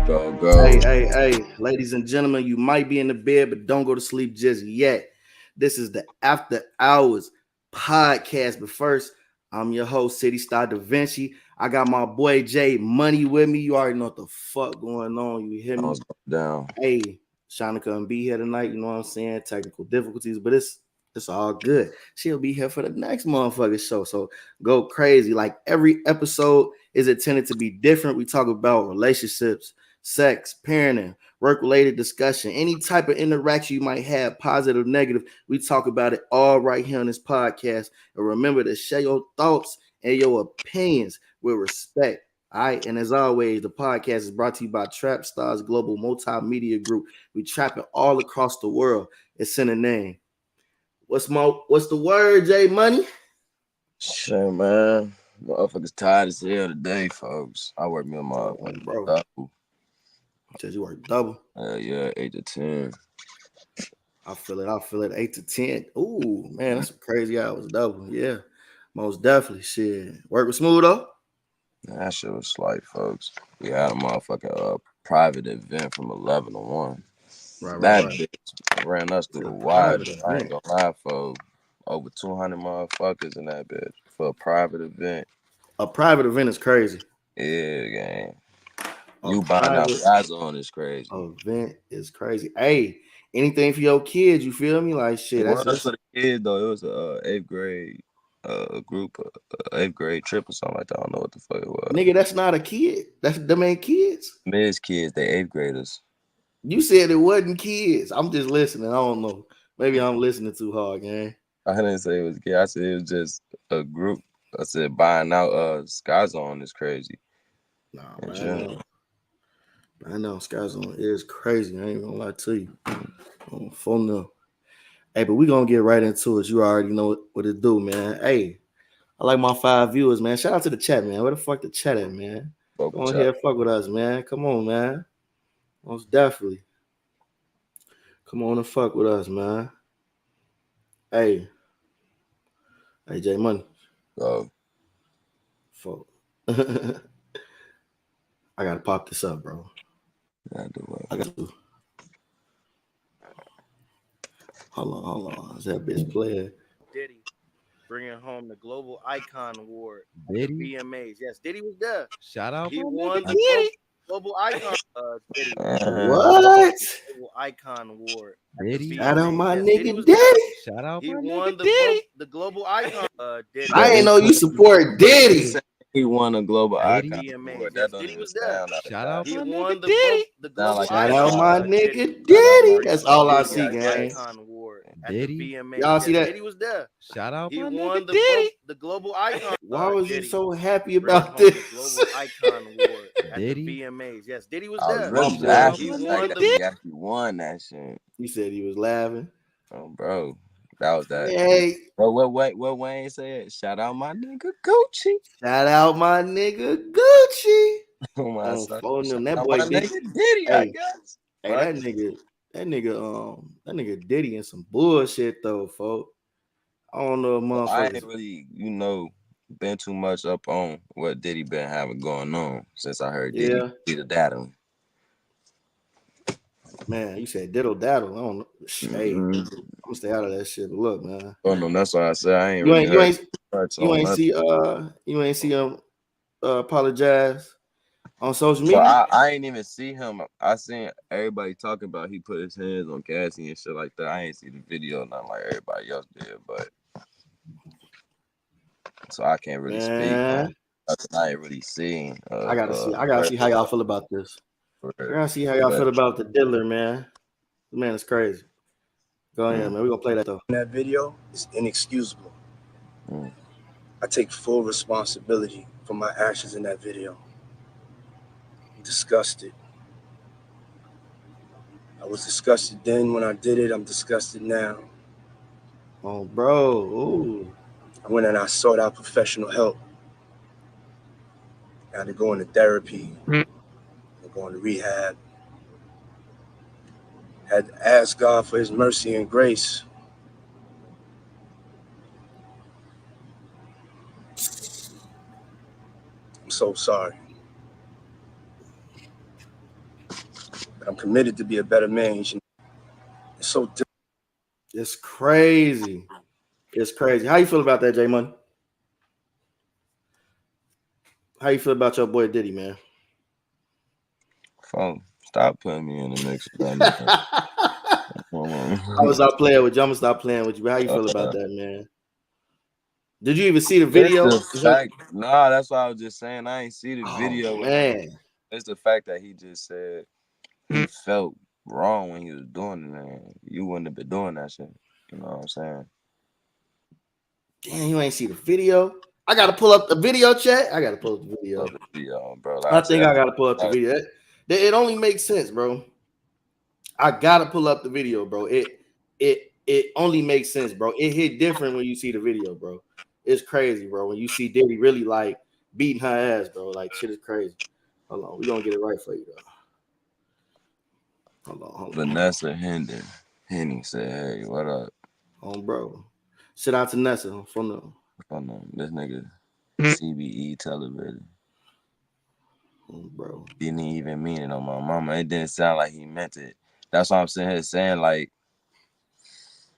Go, go. Hey, ladies and gentlemen, you might be in the bed, but don't go to sleep just yet. This is the After Hours podcast. But first, I'm your host, City Star Da Vinci. I got my boy Jay Money with me. You already know what the fuck going on. You hear me? Down. Hey, Shauna couldn't be here tonight. You know what I'm saying? Technical difficulties, but it's all good. She'll be here for the next motherfucking show. So go crazy. Like every episode is intended to be different. We talk about relationships, sex, parenting, work-related discussion, any type of interaction you might have, positive, negative. We talk about it all right here on this podcast. And remember to share your thoughts and your opinions with respect. All right, and as always, the podcast is brought to you by Trap Stars Global Multimedia Group. We trap it all across the world. It's in the name. What's the word, Jay Money? Shit, man. Motherfuckers tired as hell today, folks. I work me a motherfucking bro. double. Says you work double. Yeah, 8 to 10. I feel it. 8 to 10. Ooh, man, that's some crazy hours. Double. Yeah, most definitely. Shit. Work was smooth though. That shit was slight, folks. We had a motherfucking private event from 11 to 1. That bitch ran us through the wire. I ain't gonna lie, folks. Over 200 motherfuckers in that bitch for a private event. A private event is crazy. Yeah, gang. You buying out guys on is crazy. Event is crazy. Hey, anything for your kids? You feel me? Like shit. It was for the kids though. It was a 8th grade group, 8th grade trip or something like that. I don't know what the fuck it was. Nigga, that's not a kid. That's them ain't kids. Miss kids, they 8th graders. You said it wasn't kids. I'm just listening. I don't know. Maybe I'm listening too hard, gang. I didn't say it was kids. I said it was just a group. I said buying out Sky Zone is crazy. Nah, man. I know Sky Zone is crazy. I ain't gonna lie to you. Phone up. Hey, but we gonna get right into it. You already know what it do, man. Hey, I like my 5 viewers, man. Shout out to the chat, man. Where the fuck the chat at, man? Go on here, fuck with us, man. Come on, man. Most definitely. Come on and fuck with us, man. Hey, Jay Money. Oh. Fuck. I gotta pop this up, bro. I got to. Hold on. Is that bitch player? Diddy bringing home the Global Icon Award. Diddy BMAs. Yes, Diddy was there. Shout out. He won the Global Icon. Diddy. What? Global Icon Award. Diddy. Shout out my nigga Diddy. Shout out he my won nigga Diddy. The Global Icon. Diddy. I ain't know you support Diddy. He won a Global Icon Award. That don't even sound. Shout out he my won nigga Diddy. The Global Shout out my nigga Diddy. That's all I see, gang. Icon Award. Diddy. Y'all see that? Diddy was there. Shout out he my won nigga Diddy. The Global Icon. Why was you so happy about this? Global Icon Award at Diddy. the BMAs. Yes, Diddy was there. there. Really laughing. He actually won that shit. He said he was laughing. Oh, bro. That was that. Hey. Bro, what Wayne said? Shout out my nigga Gucci. Shout out my nigga Gucci. Oh my son. That boy nigga Diddy, I guess. Hey, that nigga Diddy in some bullshit though, folks. I don't know if motherfuckers. I ain't really, been too much up on what Diddy been having going on since I heard Diddy be the daddle. Man, you said diddle daddle. I don't know. Hey, I'm gonna stay out of that shit. But look, man. Oh no, that's why I said I ain't really heard you ain't see him apologize on social media. So I ain't even see him. I seen everybody talking about he put his hands on Cassie and shit like that. I ain't see the video, not like everybody else did, but so I can't really speak on nothing I ain't really seen. I gotta see how y'all feel about this. I gotta see how y'all feel about the diddler, man. The man is crazy. Go ahead, man. We're gonna play that though. That video is inexcusable. I take full responsibility for my actions in that video. I'm disgusted. I was disgusted then when I did it. I'm disgusted now. Oh, bro. Ooh. I went and I sought out professional help. I had to go into therapy. Going to rehab. Had to ask God for his mercy and grace. I'm so sorry. I'm committed to be a better man. It's so different. It's crazy. It's crazy. How you feel about that, J Money? How you feel about your boy Diddy, man? Phone. Stop putting me in the mix with that nigga. I'm gonna stop playing with you. I'm gonna stop playing with you. But how you feel about that, man? Did you even see the video? It's the fact. Nah, that's what I was just saying. I ain't see the video. Man. It's the fact that he just said he felt wrong when he was doing it. Man. You wouldn't have been doing that shit. You know what I'm saying? Damn, you ain't see the video. I gotta pull up the video, chat. I gotta pull up the video, bro. I think I gotta pull up the video. It only makes sense, bro. I gotta pull up the video, bro. It only makes sense, bro. It hit different when you see the video, bro. It's crazy, bro. When you see Diddy really like beating her ass, bro. Like shit is crazy. Hold on, we gonna get it right for you, though. Hold on. Vanessa Henny said, "Hey, what up?" Bro. Shout out to Nessa from this nigga CBE television. Bro. Didn't even mean it on my mama. It didn't sound like he meant it. That's what I'm sitting here saying. Like,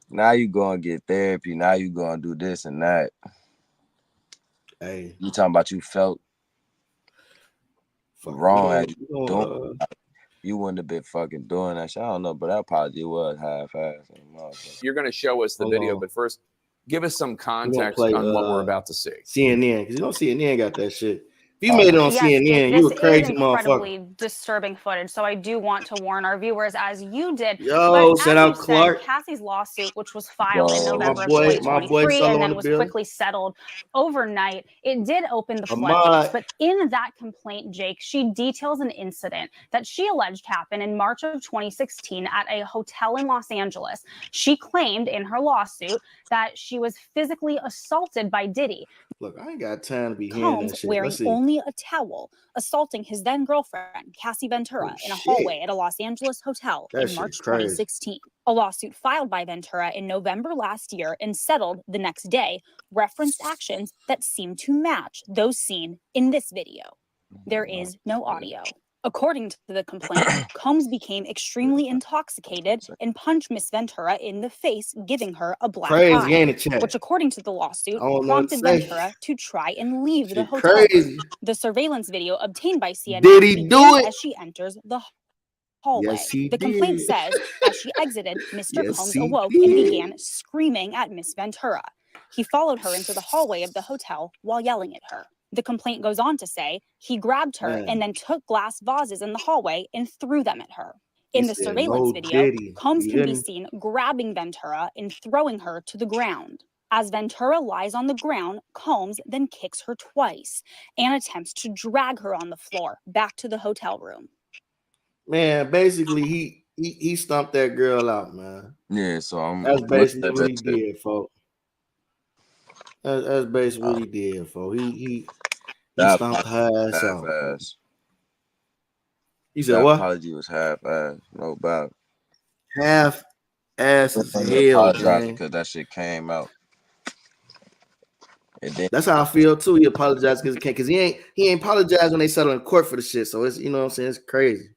now you gonna get therapy. Now you gonna do this and that. Hey, you talking about you felt wrong at you doing. You wouldn't have been fucking doing that shit. I don't know, but that apology was half-assed. You're gonna show us the video, but first, give us some context on what we're about to see. CNN, because you know CNN got that shit. If you made it on CNN, you a crazy motherfucker. Disturbing footage. So I do want to warn our viewers, as you did. Yo, shout out Clark. Cassie's lawsuit, which was filed in November of 2023 and then was quickly settled overnight, it did open the floodgates. But in that complaint, Jake, she details an incident that she alleged happened in March of 2016 at a hotel in Los Angeles. She claimed in her lawsuit that she was physically assaulted by Diddy. Look, I ain't got time to be hearing that shit. Wearing only a towel, assaulting his then girlfriend, Cassie Ventura, in a hallway at a Los Angeles hotel in March 2016. A lawsuit filed by Ventura in November last year and settled the next day referenced actions that seem to match those seen in this video. There is no audio. According to the complaint, Combs became extremely intoxicated and punched Miss Ventura in the face, giving her a black eye, which, according to the lawsuit, prompted Ventura to try and leave the hotel. The surveillance video obtained by CNN begins as she enters the hallway. The complaint says, as she exited, Mr. Combs awoke and began screaming at Miss Ventura. He followed her into the hallway of the hotel while yelling at her. The complaint goes on to say he grabbed her and then took glass vases in the hallway and threw them at her. In the surveillance video, Combs can be seen grabbing Ventura and throwing her to the ground. As Ventura lies on the ground, Combs then kicks her twice and attempts to drag her on the floor back to the hotel room. Man, basically, he stumped that girl out, man. Yeah, so that's basically what he did, folks. That's basically what he did, folks. He stomped her ass out. He said, "What?" Apology was half-ass, no doubt. Half-ass as hell, man. Because that shit came out. That's how I feel too. He apologized because he ain't apologized when they settle in court for the shit. So it's, you know what I'm saying, it's crazy.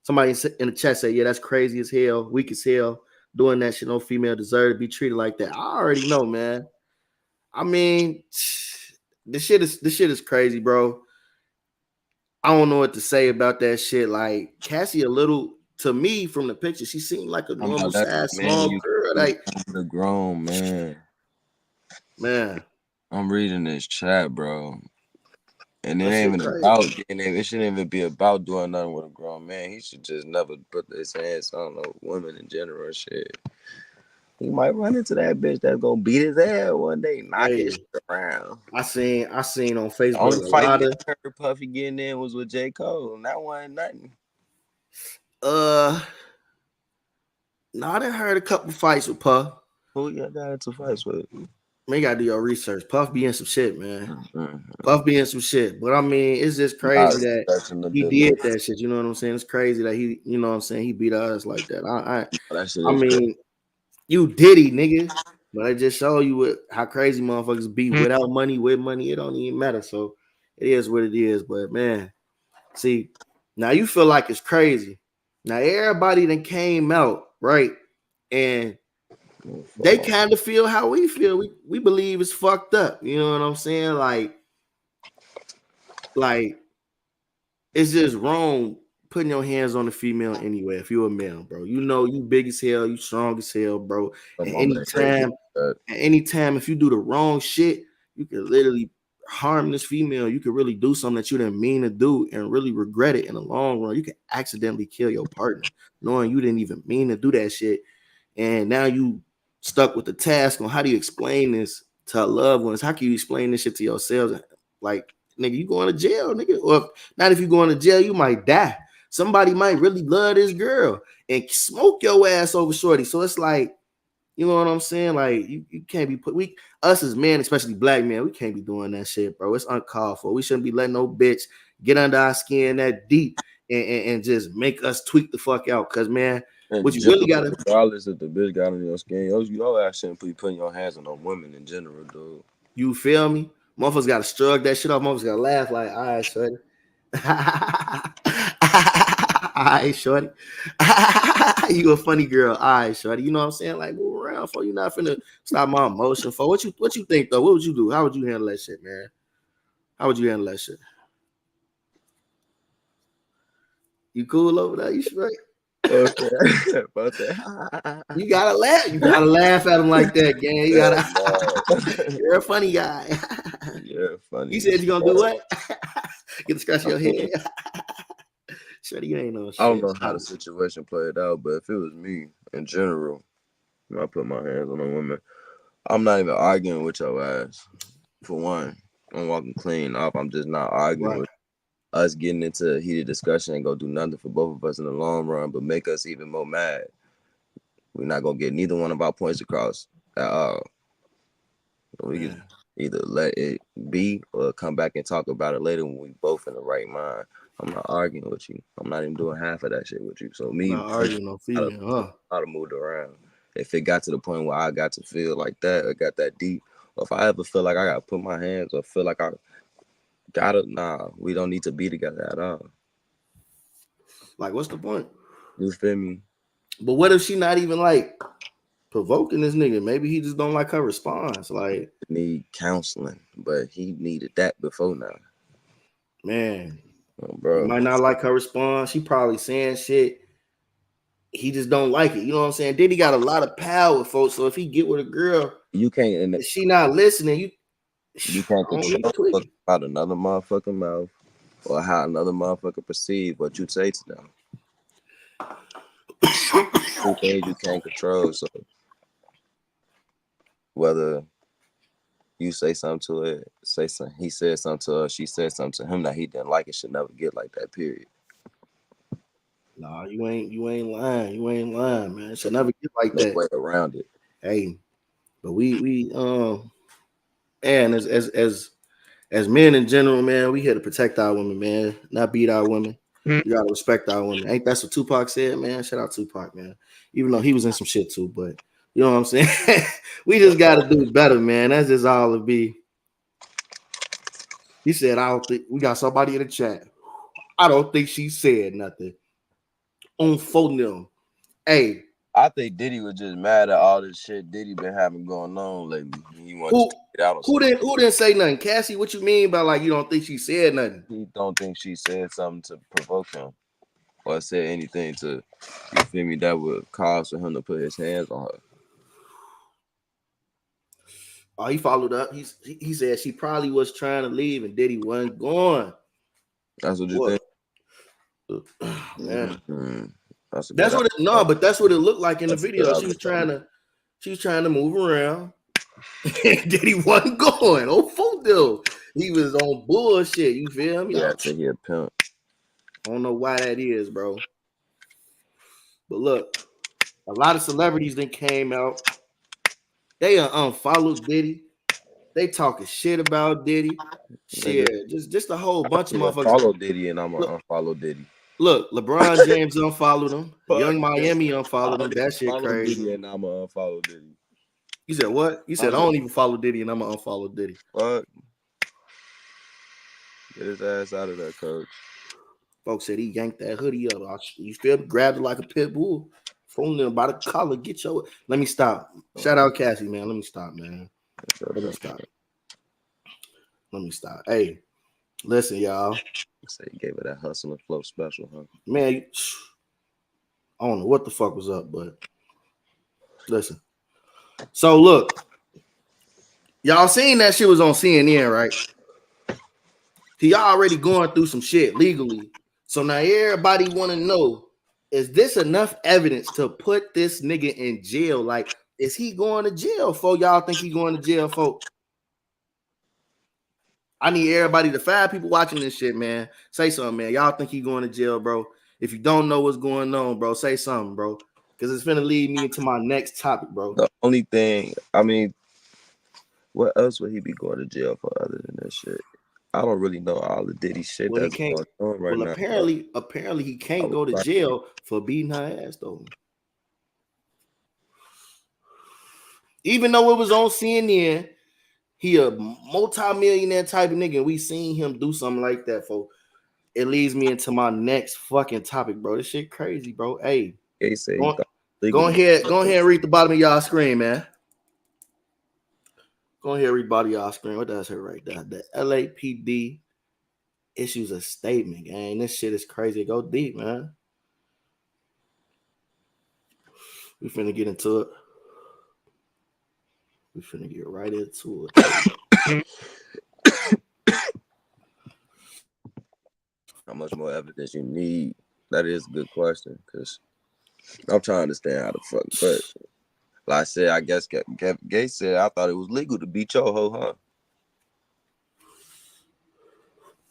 Somebody in the chat said, "Yeah, that's crazy as hell, weak as hell, doing that shit. No female deserve to be treated like that." I already know, man. I mean, this shit is crazy, bro. I don't know what to say about that shit. Like Cassie, to me from the picture, she seemed like a normal size small girl. Like a grown man. Man, I'm reading this chat, bro. And it ain't even about it shouldn't even be about doing nothing with a grown man. He should just never put his hands on women in general and shit. He might run into that bitch that's gonna beat his ass one day, knock his shit around. I seen on Facebook. The only fight I heard Puffy getting in was with J. Cole, and that wasn't nothing. No, I done heard a couple fights with Puff. Who you got into fights with? Man, you gotta do your research. Puff be in some shit, man. Puff be in some shit. But I mean, it's just crazy that he did that shit. You know what I'm saying? It's crazy that he, you know what I'm saying, he beat us like that. I mean, you Diddy, nigga. But I just show you how crazy motherfuckers be without money, with money. It don't even matter. So it is what it is. But man, see, now you feel like it's crazy. Now everybody that came out, right? And they kind of feel how we feel. We believe it's fucked up. You know what I'm saying? Like it's just wrong putting your hands on a female anyway. If you're a male, bro, you know you big as hell, you strong as hell, bro. At any time, if you do the wrong shit, you can literally harm this female. You could really do something that you didn't mean to do and really regret it in the long run. You can accidentally kill your partner knowing you didn't even mean to do that shit. And now you stuck with the task on how do you explain this to loved ones? How can you explain this shit to yourselves? Like, nigga, you going to jail, nigga. Or not, if you going to jail, you might die. Somebody might really love this girl and smoke your ass over shorty. So it's like, you know what I'm saying? Like, you can't be us as men, especially black men, we can't be doing that shit, bro. It's uncalled for. We shouldn't be letting no bitch get under our skin that deep and just make us tweak the fuck out. Cause man, and what you really gotta, regardless if the bitch got on your skin, your ass shouldn't be putting your hands on no women in general, dude. You feel me? Motherfuckers gotta shrug that shit off. Motherfuckers gotta laugh like, all right, shorty. All right, shorty. You a funny girl. All right, shorty. You know what I'm saying? Like, move around for you. Not finna stop my emotion for what you think though. What would you do? How would you handle that shit, man? How would you handle that shit? You cool over there? You straight? Okay. You gotta laugh. You gotta laugh at him like that, gang. You gotta. You're a funny guy. Yeah, funny. You said you gonna do what? Get to scratch your head. Shorty, you ain't no shit. I don't know how the situation played out, but if it was me in general, when I put my hands on a woman, I'm not even arguing with your ass. For one, I'm walking clean up. I'm just not arguing with us getting into a heated discussion and go do nothing for both of us in the long run, but make us even more mad. We're not gonna get neither one of our points across at all. We can either let it be or come back and talk about it later when we both in the right mind. I'm not arguing with you. I'm not even doing half of that shit with you. So me, not arguing no female, I'd have moved around. If it got to the point where I got to feel like that or got that deep, or if I ever feel like I gotta put my hands or feel like I gotta, we don't need to be together at all. Like, what's the point? You feel me? But what if she not even like provoking this nigga? Maybe he just don't like her response. Like, need counseling, but he needed that before now. Man, bro, he might not like her response. She probably saying shit. He just don't like it. You know what I'm saying? Diddy got a lot of power, folks. So if he get with a girl, you can't. If she not listening, you can't control out another motherfucking mouth or how another motherfucker perceive what you say to them. Two things you can't control. So whether you say something to it, he said something to her, she said something to him that he didn't like, it should never get like that, period. Nah, you ain't lying. You ain't lying, man. It should never get like no that. way around it. Hey, but we and as men in general, man, we here to protect our women, man, not beat our women. You gotta respect our women. Ain't that what Tupac said, man? Shout out Tupac, man. Even though he was in some shit too, but you know what I'm saying? We just gotta do better, man. That's just all it be. He said, I don't think we got somebody in the chat. I don't think she said nothing. On phone them. Hey. I think Diddy was just mad at all this shit Diddy been having going on lately. He wants to get out of who didn't say nothing? Cassie, what you mean by like you don't think she said nothing? He don't think she said something to provoke him or said anything to, you feel me, that would cause for him to put his hands on her. Oh, he followed up. He said she probably was trying to leave and Diddy wasn't going. That's what you think? Man. Mm-hmm. That's what it looked like in the video. She was trying to move around. Diddy wasn't going. Oh, fuck though. He was on bullshit. You feel me? Yeah, I think he a pimp. I don't know why that is, bro. But look, a lot of celebrities that came out. They unfollowed Diddy. They talking shit about Diddy. Shit, just a whole bunch of motherfuckers. Follow Diddy and I'm gonna unfollow Diddy. Look, LeBron James unfollowed him. Young Miami unfollowed him. That shit crazy. Diddy and I'm gonna unfollow Diddy. You said what? You said I don't even follow Diddy and I'm gonna unfollow Diddy. Fuck. Get his ass out of there, coach. Folks said he yanked that hoodie up. You feel me? Grabbed it like a pit bull. Phone them by the collar. Get your. Let me stop. Shout out Cassie, man. Let me stop, man. Let me stop. Let me stop. Hey, listen, y'all. So he gave it that hustle and flow special, huh? Man, I don't know what the fuck was up, but listen. So look, y'all seen that shit was on CNN, right? He already going through some shit legally. So now everybody want to know, is this enough evidence to put this nigga in jail? Like, is he going to jail for? Y'all think he going to jail for? I need everybody, the 5 people watching this shit, man. Say something, man. Y'all think he going to jail, bro? If you don't know what's going on, bro, say something, bro. Because it's finna lead me into my next topic, bro. The only thing, I mean, what else would he be going to jail for other than this shit? I don't really know all the Diddy shit that's going on right now. Apparently he can't go to jail for beating her ass, though. Even though it was on CNN, he a multi-millionaire type of nigga, and we seen him do something like that, folks. It leads me into my next fucking topic, bro. This shit crazy, bro. Hey, go ahead and read the bottom of y'all screen, man. Go ahead and read the bottom of y'all screen. What does it right there? The LAPD issues a statement, gang. This shit is crazy. Go deep, man. We finna get into it. We finna get right into it. How much more evidence you need? That is a good question, because I'm trying to understand how the fuck. But like I said, I guess Gay said, I thought it was legal to beat your hoe, huh?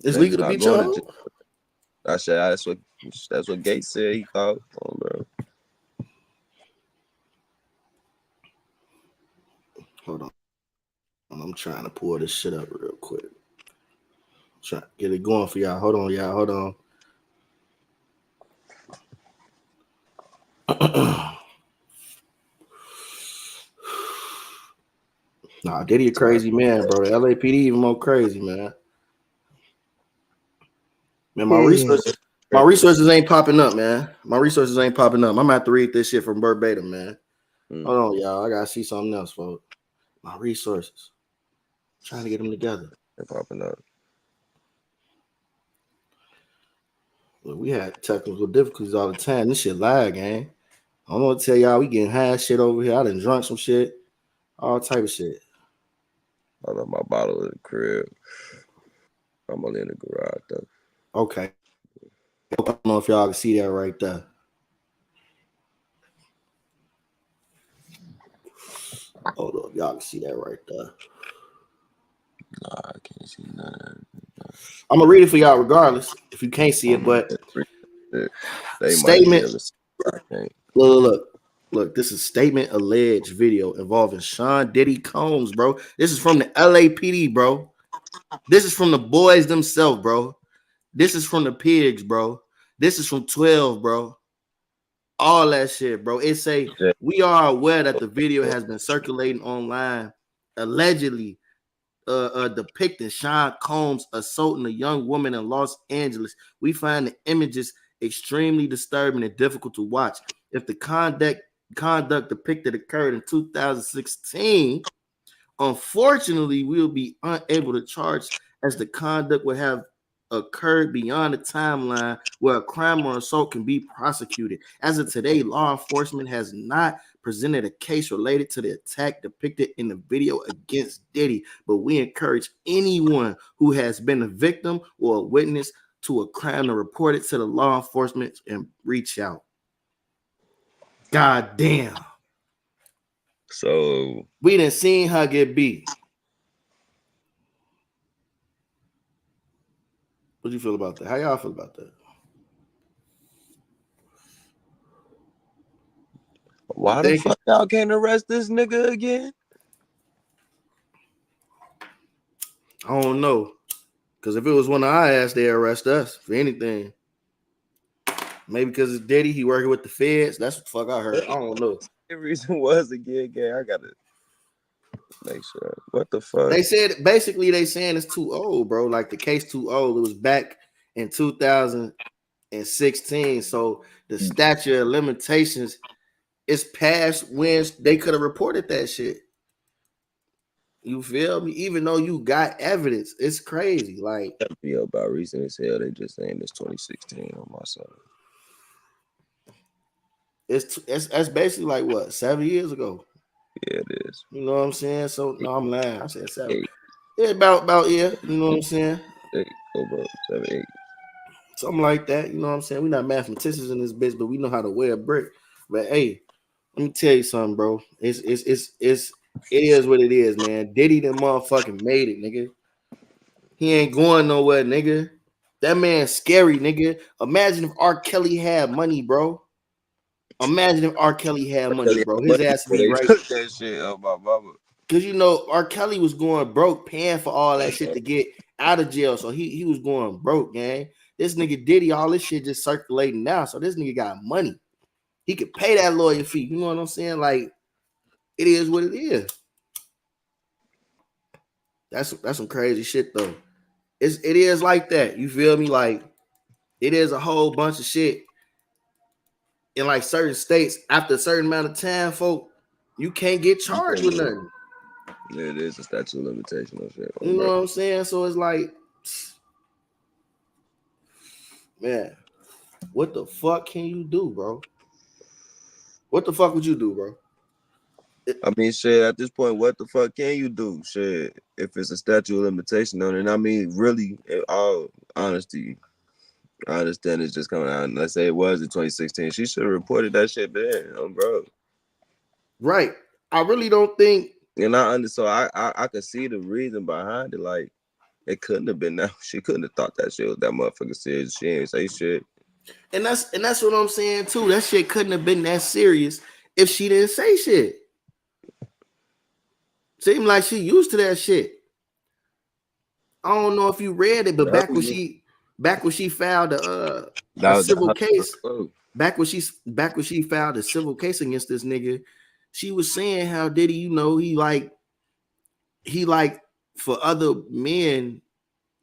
It's legal to beat your hoe? I said that's what Gay said he thought. Oh, bro. Hold on. I'm trying to pull this shit up real quick. Trying to get it going for y'all. Hold on, y'all. Hold on. Nah, Diddy a crazy man, bro. The LAPD even more crazy, man. Man, my resources ain't popping up, man. My resources ain't popping up. I'm gonna have to read this shit from verbatim, man. Hold on, y'all. I gotta see something else, folks. My resources. I'm trying to get them together. They're popping up. Look, we had technical difficulties all the time. This shit lag, gang. I don't know what to tell y'all. We getting high shit over here. I done drunk some shit. All type of shit. I left my bottle in the crib. I'm only in the garage, though. Okay. I don't know if y'all can see that right there. Hold up. Y'all can see that right there. Nah, I can't see none. I'm going to read it for y'all regardless if you can't see it, but statement. Look, this is statement alleged video involving Sean Diddy Combs, bro. This is from the LAPD, bro. This is from the boys themselves, bro. This is from the pigs, bro. This is from 12, bro. All that shit, bro. It say, we are aware that the video has been circulating online, allegedly depicting Sean Combs assaulting a young woman in Los Angeles. We find the images extremely disturbing and difficult to watch. If the conduct depicted occurred in 2016, unfortunately, we'll be unable to charge, as the conduct would have occurred beyond the timeline where a crime or assault can be prosecuted. As of today, law enforcement has not presented a case related to the attack depicted in the video against Diddy, but we encourage anyone who has been a victim or a witness to a crime to report it to the law enforcement and reach out. God damn. So we done seen her get beat. What do you feel about that? How y'all feel about that? Why the fuck y'all can't arrest this nigga again? I don't know. Because if it was one of our ass, they arrest us for anything. Maybe because it's Diddy, he working with the feds. That's what the fuck I heard. I don't know. The reason was again, I gotta make sure. What the fuck? They said basically they saying it's too old, bro. Like the case too old. It was back in 2000. and 16. So the statute of limitations is past when they could have reported that shit. You feel me? Even though you got evidence, it's crazy. Like that video about recent as hell. They just saying it's 2016 on my side. It's basically like what 7 years ago. Yeah, it is. You know what I'm saying? So no, I'm lying. I said 7. Yeah, about yeah. You know what I'm saying? 8, oh, bro, 7, 8. Something like that. You know what I'm saying? We're not mathematicians in this bitch, but we know how to weigh a brick. But hey, let me tell you something, bro. It is what it is, man. Diddy the motherfucking made it, nigga. He ain't going nowhere, nigga. That man's scary, nigga. Imagine if R. Kelly had money, bro. Imagine if R. Kelly had money, bro. His ass would be right. That shit up my mama. Cause you know R. Kelly was going broke, paying for all that shit to get out of jail. So he was going broke, gang. This nigga Diddy, all this shit just circulating now. So this nigga got money. He could pay that lawyer fee. You know what I'm saying? Like, it is what it is. That's some crazy shit though. It is like that. You feel me? Like, it is a whole bunch of shit in like certain states. After a certain amount of time, folk, you can't get charged with nothing. Yeah, it is a statute of limitation or shit. You know what I'm saying? So it's like, man, what the fuck can you do, bro? What the fuck would you do, bro? I mean, shit, at this point, what the fuck can you do? Shit, if it's a statute of limitation on it, I mean, really, in all honesty, I understand it's just coming out. Let's say it was in 2016. She should have reported that shit then, bro. Right. I really don't think. And so I could see the reason behind it. Like, it couldn't have been that. She couldn't have thought that shit was that motherfucker serious. She ain't say shit. And that's what I'm saying too. That shit couldn't have been that serious if she didn't say shit. Seemed like she used to that shit. I don't know if you read it, but back when she filed a civil case, back when she filed a civil case against this nigga, she was saying how Diddy, you know, he like for other men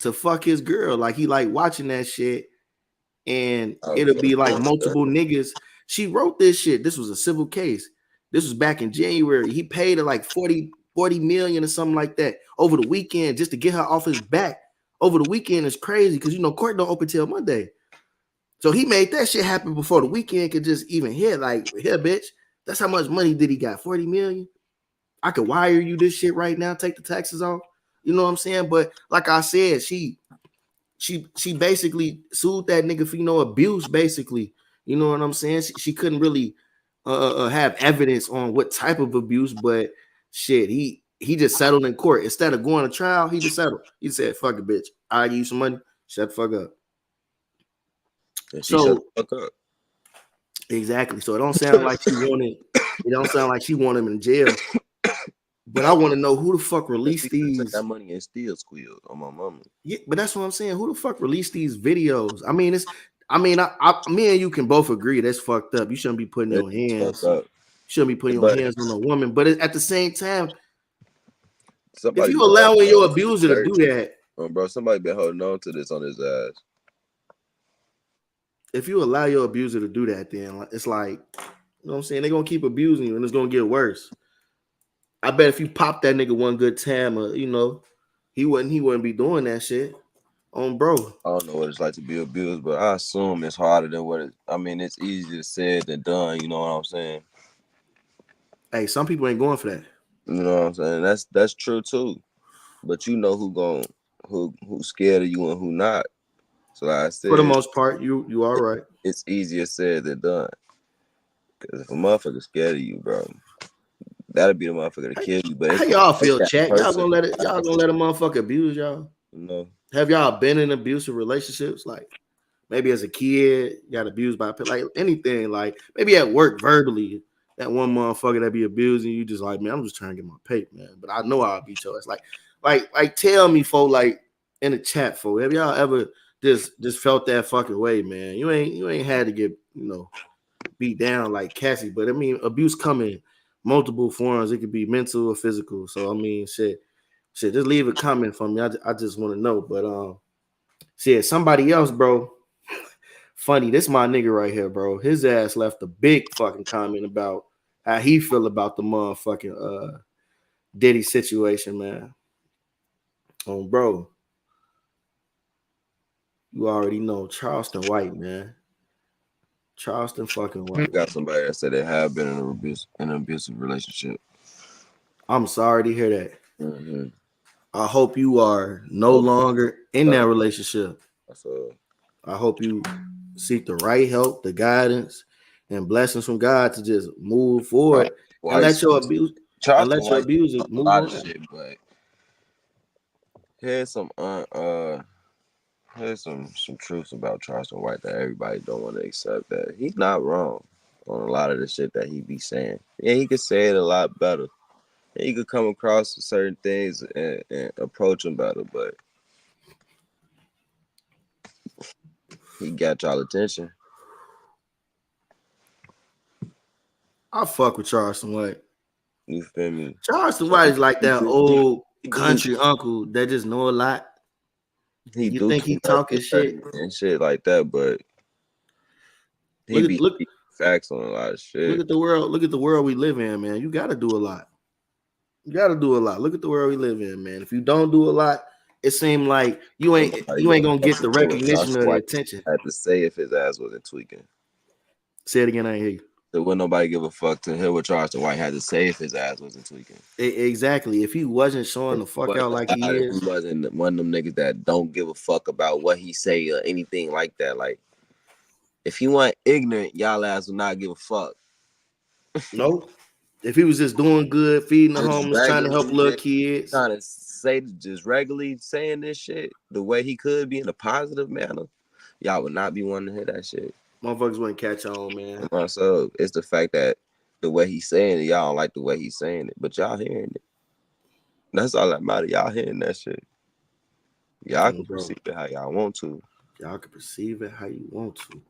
to fuck his girl, like he like watching that shit, and it'll be like multiple niggas. She wrote this shit. This was a civil case. This was back in January. He paid her like 40 million or something like that over the weekend just to get her off his back. Over the weekend is crazy because you know court don't open till Monday. So he made that shit happen before the weekend could just even hit. Like, here, bitch, that's how much money Diddy got. 40 million. I could wire you this shit right now, take the taxes off. You know what I'm saying? But like I said, she basically sued that nigga for, you know, abuse, basically. You know what I'm saying? She couldn't really have evidence on what type of abuse, but shit, he just settled in court. Instead of going to trial, he just settled. He said, fuck it, bitch. I'll give you some money. Shut the fuck up. So shut the fuck up. Exactly. So it don't sound like she wanted him in jail. But I want to know who the fuck released these. That money and still squealed on my mama. Yeah, but that's what I'm saying. Who the fuck released these videos? I mean, me and you can both agree that's fucked up. You shouldn't be putting your hands. You shouldn't be putting your hands on a woman. But at the same time, if you allowing your abuser to do that, bro, somebody been holding on to this on his ass. If you allow your abuser to do that, then it's like, you know what I'm saying? They're gonna keep abusing you, and it's gonna get worse. I bet if you pop that nigga one good time, you know, he wouldn't be doing that shit on bro. I don't know what it's like to be abused, but I assume it's harder than what it. I mean, it's easier said than done. You know what I'm saying? Hey, some people ain't going for that. You know what I'm saying? That's true too. But you know who's scared of you and who not. So like I said, for the most part, you are right. It's easier said than done. Because if a motherfucker scared of you, bro, that'll be the motherfucker to kill you. But how y'all feel, chat? Y'all gonna let a motherfucker abuse y'all? No. Have y'all been in abusive relationships? Like maybe as a kid, got abused by like anything, like maybe at work verbally. That one motherfucker that be abusing you, just like, man, I'm just trying to get my pay, man. But I know I'll beat your ass. Like tell me, folk, like in the chat, folk, have y'all ever just felt that fucking way, man? You ain't had to get, you know, beat down like Cassie, but I mean, abuse come in multiple forms. It could be mental or physical. So I mean, shit, just leave a comment for me. I just want to know. But shit, somebody else, bro. Funny, this my nigga right here, bro. His ass left a big fucking comment about how he feel about the motherfucking Diddy situation, man. Bro. You already know Charleston White, man. Charleston fucking White. Got somebody that said they have been in an abusive relationship. I'm sorry to hear that. Mm-hmm. I hope you are no longer in that relationship. I hope you seek the right help, the guidance, and blessings from God to just move forward and let your abuse move on. Shit, but here's some truths about Charleston White that everybody don't want to accept. That he's not wrong on a lot of the shit that he be saying. Yeah, he could say it a lot better. He could come across certain things and approach them better, but he got y'all attention. I fuck with Charleston White. You feel me? Charleston White is like that old country uncle that just know a lot. You think he talking shit and shit like that, but he look facts on a lot of shit. Look at the world. Look at the world we live in, man. You got to do a lot. You got to do a lot. Look at the world we live in, man. If you don't do a lot, it seems like you ain't gonna get the recognition or the attention. I had to say if his ass wasn't tweaking. Say it again. I hear you. So wouldn't nobody give a fuck to hear what Charleston White had to say if his ass wasn't tweaking. Exactly. If he wasn't showing the fuck out like he is, he wasn't one of them niggas that don't give a fuck about what he say or anything like that. Like, if he wasn't ignorant, y'all ass would not give a fuck. No. If he was just doing good, feeding the homeless, trying to help little kids, trying to say just regularly saying this shit the way he could be in a positive manner, y'all would not be wanting to hear that shit. Motherfuckers wouldn't catch on, man. So it's the fact that the way he's saying it, y'all don't like the way he's saying it, but y'all hearing it. That's all that matters. Y'all hearing that shit. Y'all can perceive it how y'all want to. Y'all can perceive it how you want to.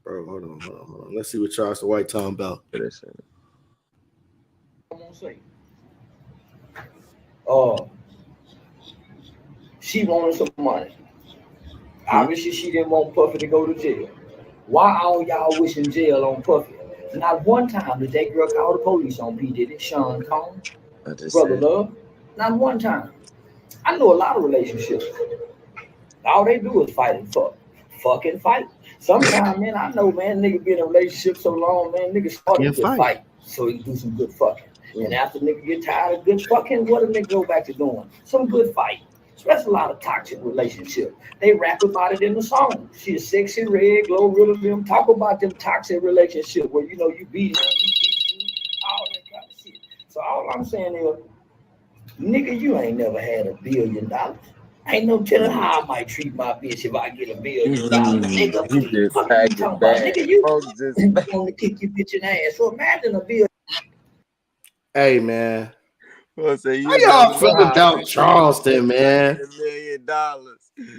Bro, hold on. Let's see what Charleston White talking about. I'm gonna say. She wanted some money. Obviously, she didn't want Puffy to go to jail. Why all y'all wishing jail on Puffy? Not one time did that girl call the police on P. Diddy, Sean Combs, Brother Love. Not one time. I know a lot of relationships. All they do is fight and fuck. Fucking fight. Sometimes, man, I know, man, nigga be in a relationship so long, man, nigga started to fight so he can do some good fucking. And after nigga get tired of good fucking, what a nigga go back to doing? Some good fight. So that's a lot of toxic relationship. They rap about it in the song. She's sexy red, glow real of them. Talk about them toxic relationship where, you know, you beat him, he beat you, all that kind of shit. So all I'm saying is, nigga, you ain't never had $1 billion. Ain't no telling how I might treat my bitch if I get $1 billion. Nigga, please, fuck you talking about? Nigga, you want to kick your bitch in the ass. So imagine $1 billion. Hey, man. How y'all feel about Charleston, man? $1 million.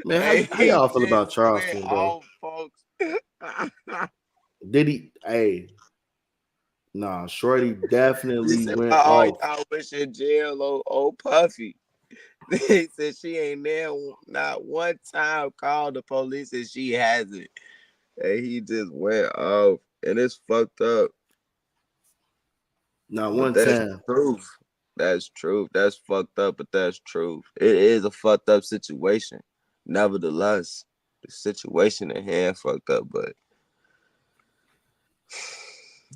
Man, how y'all feel about Charleston, bro? Folks. Did he? Hey. Nah, Shorty definitely went off. I wish in jail, old Puffy. They said she ain't there not one time called the police and she hasn't. And he just went off. And it's fucked up. Not one time. Truth. That's truth. That's fucked up, but that's truth. It is a fucked up situation. Nevertheless, the situation at hand fucked up, but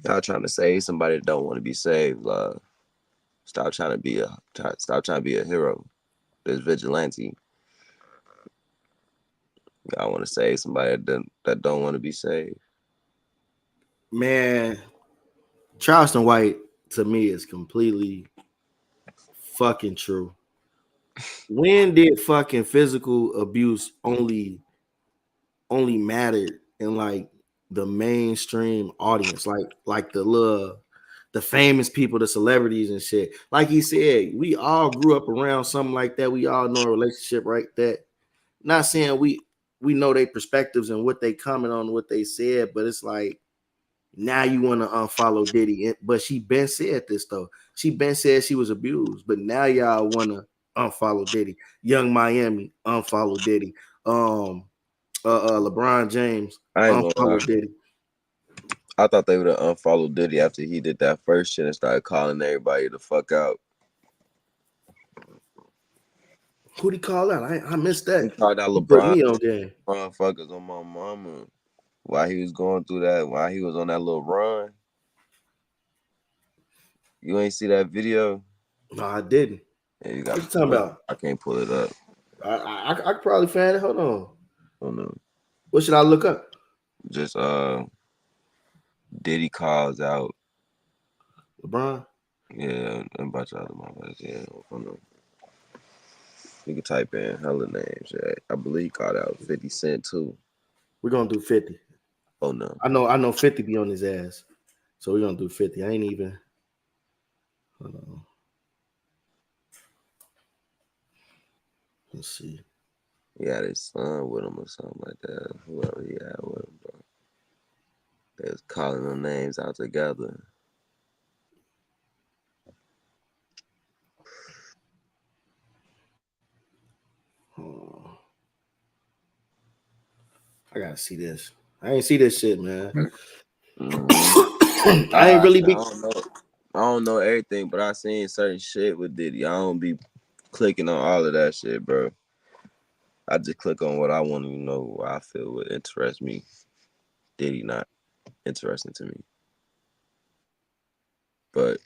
y'all trying to save somebody that don't want to be saved. Stop trying to be a hero. This vigilante. Y'all want to save somebody that don't want to be saved. Man, Charleston White to me is completely fucking true. When did fucking physical abuse only matter in like the mainstream audience, like the famous people, the celebrities and shit? Like he said, we all grew up around something like that. We all know a relationship right that. Not saying we know their perspectives and what they comment on, what they said, but it's like now you want to unfollow Diddy. But she been said this though. She been said she was abused, but now y'all want to unfollow Diddy. Young Miami unfollow Diddy. LeBron James I ain't gonna lie. Diddy. I thought they would have unfollowed Diddy after he did that first shit and started calling everybody the fuck out. Who'd he call out? I missed that. He called out LeBron. Put me on game. Motherfuckers on my mama. While he was going through that, while he was on that little run. You ain't see that video? No, I didn't. Yeah, you what you talking about? I can't pull it up. I could probably find it. Hold on. Oh no. What should I look up? Just Diddy calls out LeBron. Yeah, and a bunch of other motherfuckers. Yeah, hold on. You can type in hella names. Yeah. I believe he called out 50 Cent too. We're gonna do 50. Oh no. I know 50 be on his ass. So we're gonna do 50. I ain't even. Hold on. Let's see. He had his son with him or something like that. Whoever he had with him, bro. They was calling them names out together. Oh. I gotta see this. I ain't see this shit, man. I ain't really be. I don't know everything, but I seen certain shit with Diddy. I don't be clicking on all of that shit, bro. I just click on what I want to know, what I feel would interest me. Diddy not interesting to me. But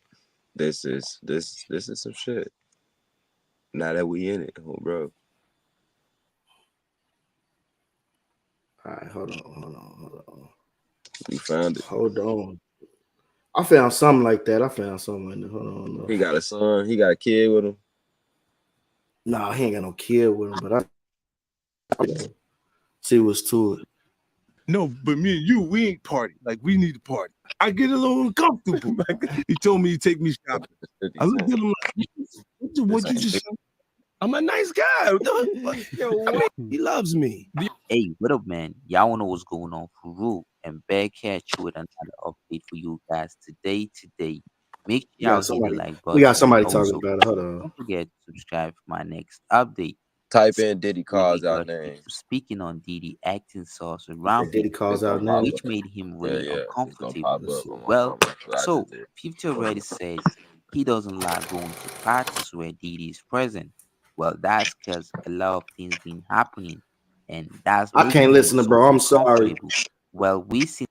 this is some shit. Now that we in it, bro. All right, hold on. You found it. Hold on. I found something like that. Hold on. No. He got a son. He got a kid with him. Nah, he ain't got no kid with him, but I see what's to it. No, but me and you, we ain't party. Like, we need to party. I get a little uncomfortable. He told me to take me shopping. I looked at him like, what you just... I'm a nice guy. He loves me. Hey, what up, man? Y'all wanna know what's going on for real? And Bear Catch you with another update for you guys today. Make sure y'all hit the like button. We got somebody talking about it. Hold on. Don't forget to subscribe for my next update. Type in Diddy calls out names. Speaking on Diddy acting sauce around Diddy calls out names, which made him really uncomfortable. Well, so 50 already said he doesn't like going to parties where Diddy is present. Well, that's because a lot of things been happening, and that's I can't listen to bro. I'm sorry. Well, we see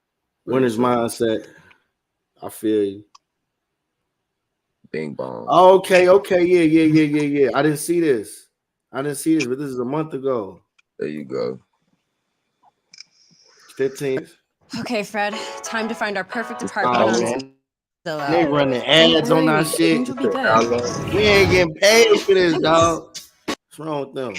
winner's mindset. I feel you. Bing bong. Okay, yeah. I didn't see this, but this is a month ago. There you go. 15. Okay, Fred. Time to find our perfect apartment. They running ads on our shit. We ain't getting paid for this, dog. What's wrong with them?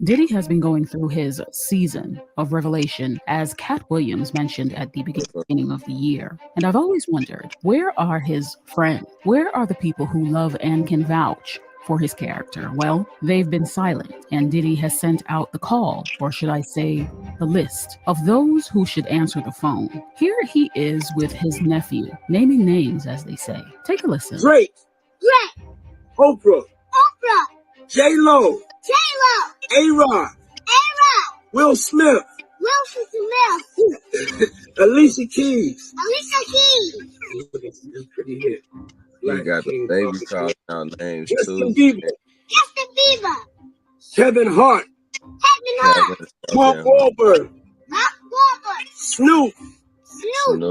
Diddy has been going through his season of revelation, as Cat Williams mentioned at the beginning of the year. And I've always wondered, where are his friends? Where are the people who love and can vouch for his character? Well, they've been silent, and Diddy has sent out the call, or should I say, the list of those who should answer the phone. Here he is with his nephew, naming names, as they say. Take a listen. Drake. Oprah. J-Lo. A-Rod. Will Smith. Alicia Keys. That's pretty hit. You got the baby calling out names too. Justin Bieber. Kevin Hart. Mark Wahlberg. Snoop.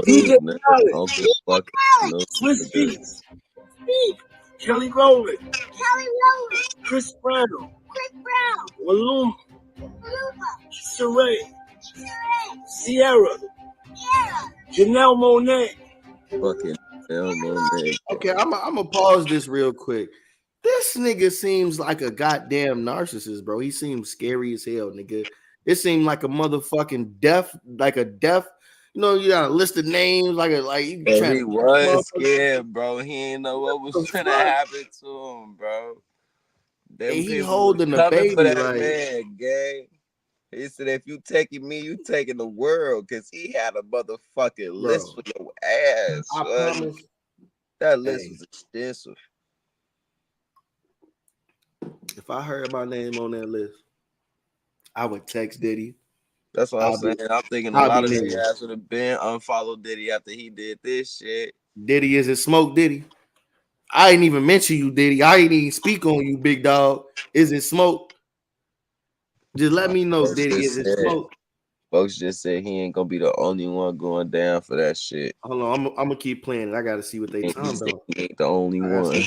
DJ Khaled. Swiss Beats. Kelly Rowland. Chris Brown. Maluma. Sheree. Sierra. Janelle Monáe. Fucking Janelle Monáe. Okay, I'm gonna pause this real quick. This nigga seems like a goddamn narcissist, bro. He seems scary as hell, nigga. It seemed like a motherfucking deaf. You know, you got a list of names, he was scared, bro. He didn't know what was gonna happen to him, bro. Hey, he holding the baby for that like man, gang. He said, "If you taking me, you taking the world," because he had a motherfucking list for your ass. I promise. That list was extensive. If I heard my name on that list, I would text Diddy. That's what I'm saying. I'm thinking a lot of their ass would have been unfollowed Diddy after he did this shit. Diddy, is it smoke, Diddy? I ain't even mention you, Diddy. I ain't even speak on you, big dog. Is it smoke? Just let me know, Diddy. Is it smoke? Folks just said he ain't gonna be the only one going down for that shit. Hold on, I'm gonna keep playing it. I gotta see what they talking about. He ain't the only one.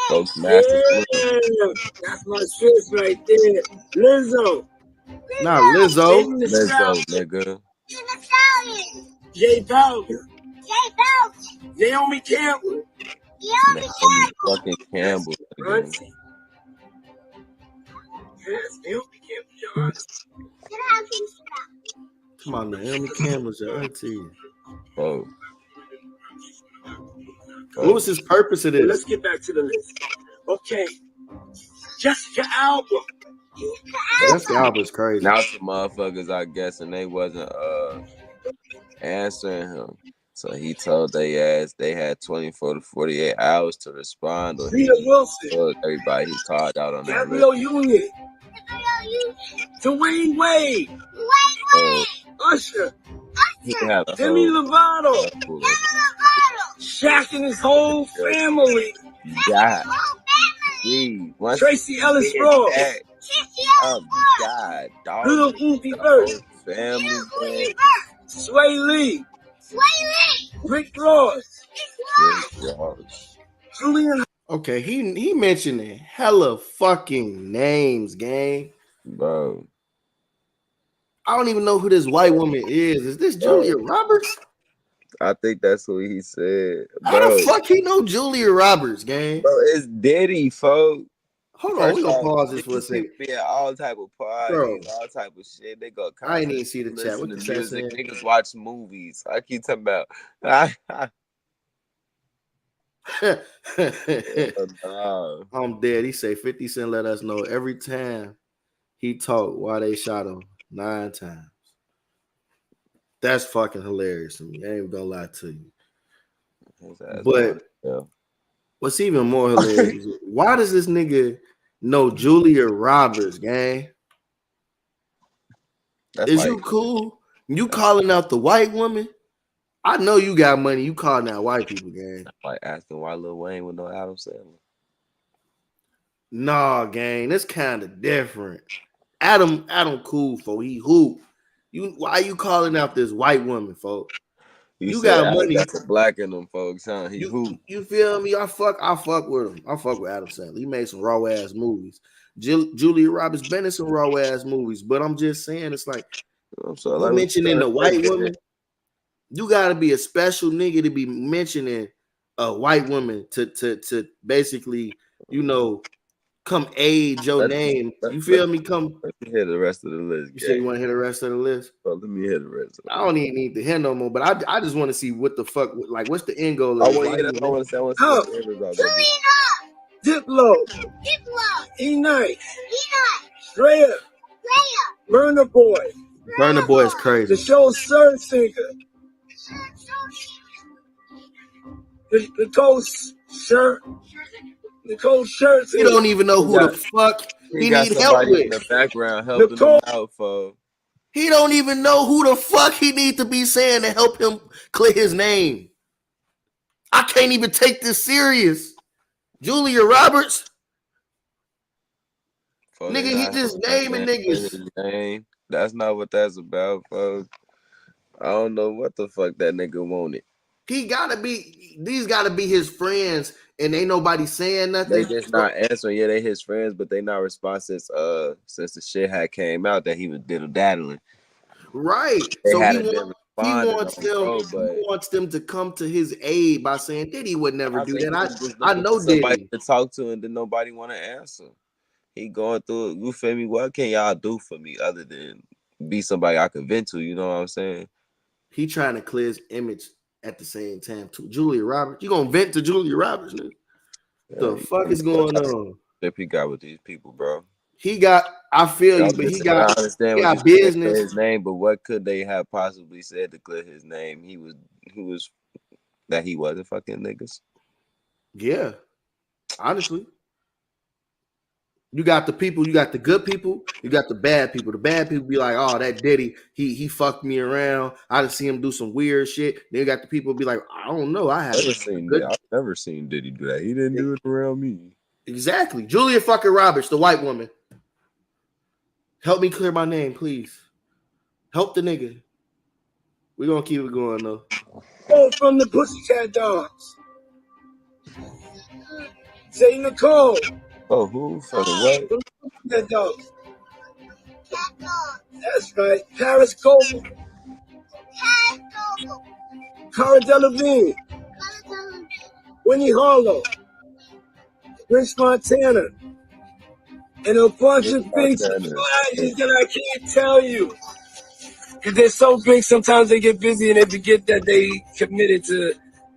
Folks, massive. Yeah, that's my sis right there, Lizzo. Not Lizzo. Lizzo, nigga. J Balvin. Naomi Campbell. Naomi fucking Campbell. Yes, Naomi Campbell. Come on, Naomi Campbell's your auntie. Oh. What was his purpose of this? Well, let's get back to the list. Okay. Jessica Alba. Jessica Alba's crazy. Now some motherfuckers, I guess, and they wasn't answering him. So he told they ass they had 24 to 48 hours to respond. Or Rita Wilson. Everybody he called out on that Gabrielle Union. Dwayne Wade. Usher. Demi Lovato. Shaq and his whole family. God. Tracy Ellis Ross. Oh God, dog. Little Uzi Vert. Family. Sway Lee. Rick Ross. Julian. Okay, he mentioned it. Hella fucking names, gang. Bro. I don't even know who this white woman is. Is this Julia Roberts? I think that's what he said. How the fuck he know Julia Roberts, gang? Bro, it's Diddy, folks. Hold on, we gonna pause this for a second. Be at all type of parties, all type of shit. They go. I ain't even see the chat. What the chat music? Niggas watch movies. I keep talking about. I'm dead. He say 50 Cent let us know every time he talked why they shot him 9 times. That's fucking hilarious to me. I ain't even gonna lie to you. But what's even more hilarious is why does this nigga know Julia Roberts, gang? Is you cool? You calling out the white woman? I know you got money. You calling out white people, gang. Like asking why Lil Wayne with no Adam Sandler. Nah, gang. That's kind of different. Adam cool, for he hoop. Why you calling out this white woman, folks? You got money. Got the black in them, folks, huh? He hoop. You feel me? I fuck with him. I fuck with Adam Sandler. He made some raw ass movies. Julia Roberts been in some raw ass movies, but I'm just saying, it's like you mentioning the white woman. You gotta be a special nigga to be mentioning a white woman to basically, come aid your name. You feel me? Come. Let me hear the rest of the list. You say you want to hear the rest of the list? Well, let me hear the rest. I don't even need to hear no more, but I just want to see what the fuck, like, what's the end goal? I want to say, Diplo. E-Night. Rhea. Burna Boy. Burna Boy is crazy. The show's third singer. Nicole Scherzinger. You don't even know who the fuck he need help with. In the background helping him out, folks. He don't even know who the fuck he need to be saying to help him clear his name. I can't even take this serious. Julia Roberts. Nigga, he just naming niggas. That's not what that's about, folks. I don't know what the fuck that nigga wanted. These gotta be his friends, and ain't nobody saying nothing. They just not answering. Yeah, they his friends, but they not responding since the shit had came out that he was diddle-daddling. Right. So he wants them to come to his aid by saying Diddy would never do that. I know Diddy to talk to, and then nobody want to answer. He going through it. You feel me? What can y'all do for me other than be somebody I can vent to? You know what I'm saying? He trying to clear his image at the same time too. Julia Roberts, you gonna vent to Julia Roberts? Nigga? The fuck is going on? He got with these people, bro. I feel you, but he got business. His name, but what could they have possibly said to clear his name? He wasn't fucking niggas. Yeah, honestly. You got the people, you got the good people, you got the bad people. The bad people be like, oh, that Diddy, he fucked me around. I done see him do some weird shit. Then you got the people be like, I don't know. I've never seen Diddy do that. He didn't do it around me. Exactly. Julia fucking Roberts, the white woman. Help me clear my name, please. Help the nigga. We're gonna keep it going though. Oh, from the Pussycat Dolls. Say Nicole. Oh, who? For the what? From the Pussycat Dolls. That's right. Paris Goldman. Cara Delevingne. Winnie Harlow. Prince Montana. And a bunch of big surprises that I can't tell you. Because they're so big, sometimes they get busy and they forget that they committed to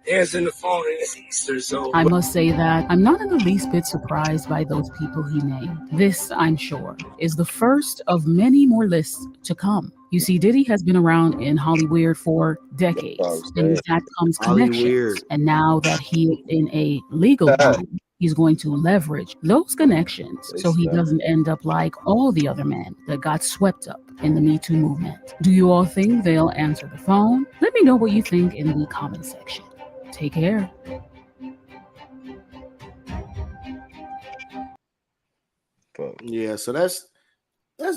answering the phone and it's Easter. So I must say that I'm not in the least bit surprised by those people he named. This, I'm sure, is the first of many more lists to come. You see, Diddy has been around in Hollywood for decades, and with that comes connections. And now that he is in a legal bind, he's going to leverage those connections so he doesn't end up like all the other men that got swept up in the Me Too movement. Do you all think they'll answer the phone? Let me know what you think in the comment section. Take care. Yeah, so that's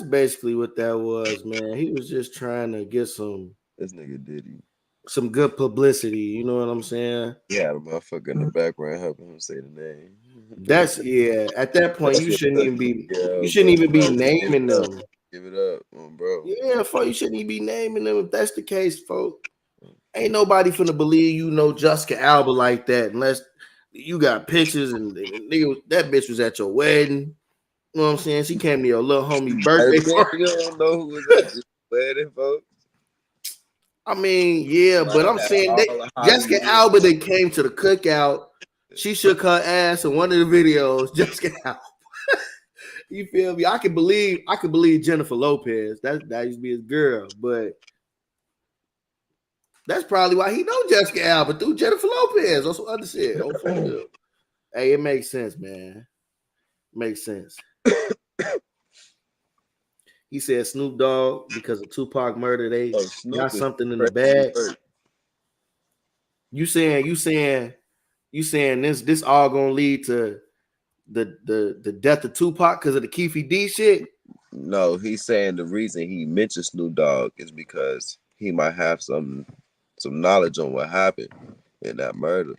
basically what that was, man. He was just trying to get some some good publicity. You know what I'm saying? Yeah, the motherfucker in the background helping him say the name. That's At that point, you shouldn't even be. You shouldn't even be naming them. Give it up, bro. Yeah, folks, you shouldn't even be naming them if that's the case, folks. Ain't nobody finna believe you know Jessica Alba like that unless you got pictures and nigga, that bitch was at your wedding. You know what I'm saying? She came to your little homie birthday party. You don't know who was at this wedding, folks. I mean, yeah, but I'm saying Jessica Alba that came to the cookout, she shook her ass in one of the videos. Jessica Alba. You feel me? I can believe Jennifer Lopez. That used to be his girl, but that's probably why he know Jessica Alba through Jennifer Lopez. That's what I said. Hey, it makes sense, man. Makes sense. He said Snoop Dogg, because of Tupac murder, they got something in the bag. You saying this all gonna lead to the death of Tupac because of the Keefe D shit? No, he's saying the reason he mentioned Snoop Dogg is because he might have some knowledge on what happened in that murder.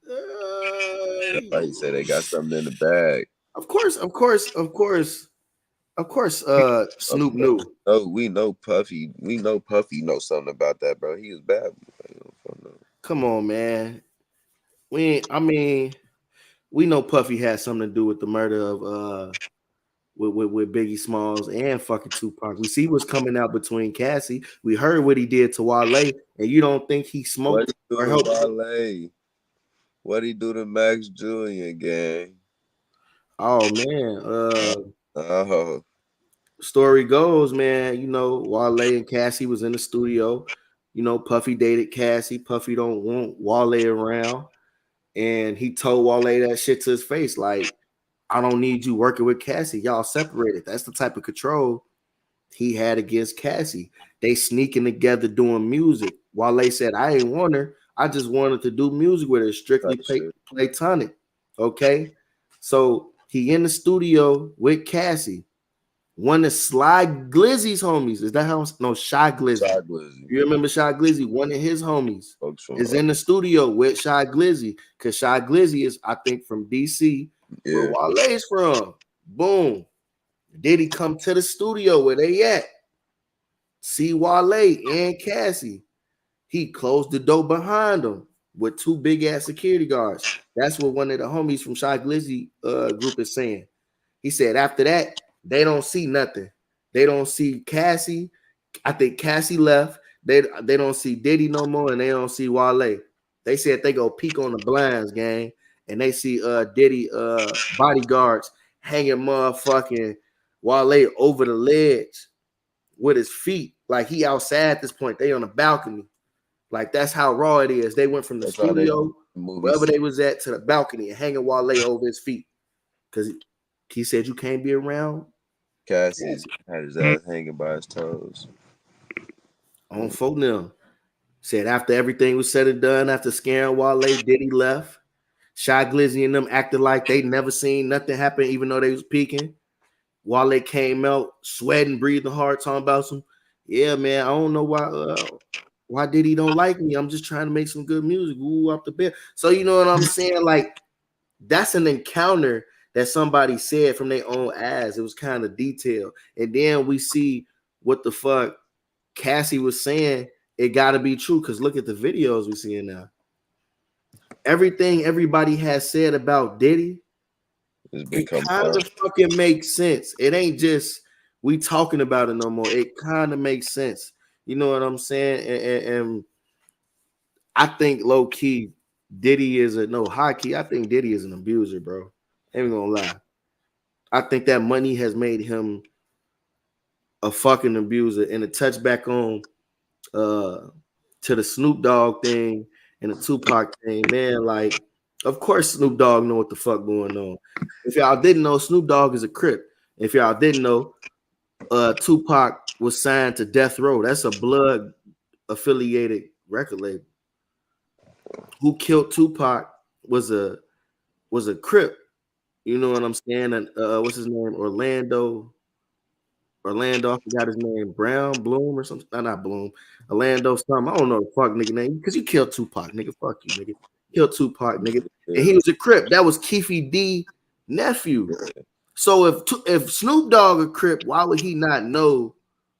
That's why he said they got something in the bag. Of course, Snoop knew. Oh, we know Puffy. We know Puffy knows something about that, bro. He was bad. Come on, man. We know Puffy had something to do with the murder of with Biggie Smalls and fucking Tupac. We see what's coming out between Cassie. We heard what he did to Wale, and you don't think he smoked or helped Wale? What'd he do to Max Julian, gang? Oh man. Story goes, man, you know, Wale and Cassie was in the studio. You know, Puffy dated Cassie. Puffy don't want Wale around. And he told Wale that shit to his face, like, I don't need you working with Cassie. Y'all separated. That's the type of control he had against Cassie. They sneaking together doing music. Wale said, I ain't want her. I just wanted to do music with her, strictly platonic. Okay. So he in the studio with Cassie. One of Sly Glizzy's homies. Is that how? No, Shy Glizzy. You remember Shy Glizzy? One of his homies is in the studio with Shy Glizzy, because Shy Glizzy is, I think, from DC, where Wale's from. Boom. Diddy come to the studio where they at. See Wale and Cassie. He closed the door behind him with two big ass security guards. That's what one of the homies from Shy Glizzy group is saying. He said after that, they don't see nothing. They don't see Cassie. I think Cassie left. They don't see Diddy no more, and they don't see Wale. They said they go peek on the blinds, gang, and they see Diddy bodyguards hanging motherfucking Wale over the ledge with his feet. Like he outside at this point. They on the balcony. Like that's how raw it is. They went from the studio wherever they was at, to the balcony and hanging Wale over his feet. Because he said you can't be around. Cassie's had his ass hanging by his toes. On phone them. Said after everything was said and done, after scaring Wale, Diddy left. Shy Glizzy and them acted like they never seen nothing happen, even though they was peeking. Wale came out, sweating, breathing hard, talking about some, yeah, man, I don't know why Diddy don't like me. I'm just trying to make some good music. Ooh, up the bed. So you know what I'm saying? Like, that's an encounter that somebody said from their own ass. It was kind of detailed. And then we see what the fuck Cassie was saying. It got to be true, because look at the videos we seeing now. Everything everybody has said about Diddy, it kind of fucking makes sense. It ain't just we talking about it no more. It kind of makes sense. You know what I'm saying? And I think low key, Diddy is high key. I think Diddy is an abuser, bro. Ain't gonna lie. I think that money has made him a fucking abuser. And to touch back on to the Snoop Dogg thing and the Tupac thing, man, like, of course Snoop Dogg know what the fuck going on. If y'all didn't know, Snoop Dogg is a Crip. If y'all didn't know, Tupac was signed to Death Row. That's a blood affiliated record label. Who killed Tupac was a Crip. You know what I'm saying? And what's his name? Orlando, I forgot his name. Bloom or something. Not Bloom. Orlando something. I don't know the fuck nigga name. Because you killed Tupac, nigga. Fuck you, nigga. Killed Tupac, nigga. And he was a Crip. That was Keefy D nephew. So if Snoop Dogg a Crip, why would he not know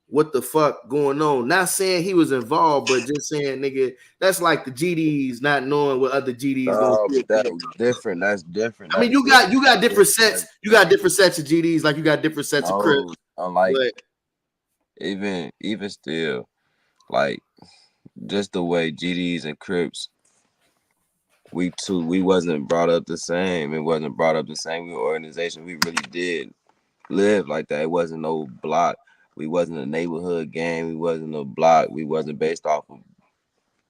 what the fuck going on? Not saying he was involved, but just saying, nigga, that's like the GDs not knowing what other GDs going to do. That's different. That's different. I mean, you got different sets. You got different sets of GDs, like you got different sets of Crips. Unlike even still, like, just the way GDs and Crips, we wasn't brought up the same. It wasn't brought up the same. We were organization. We really did live like that. It wasn't no block. We wasn't a neighborhood gang. We wasn't a block. We wasn't based off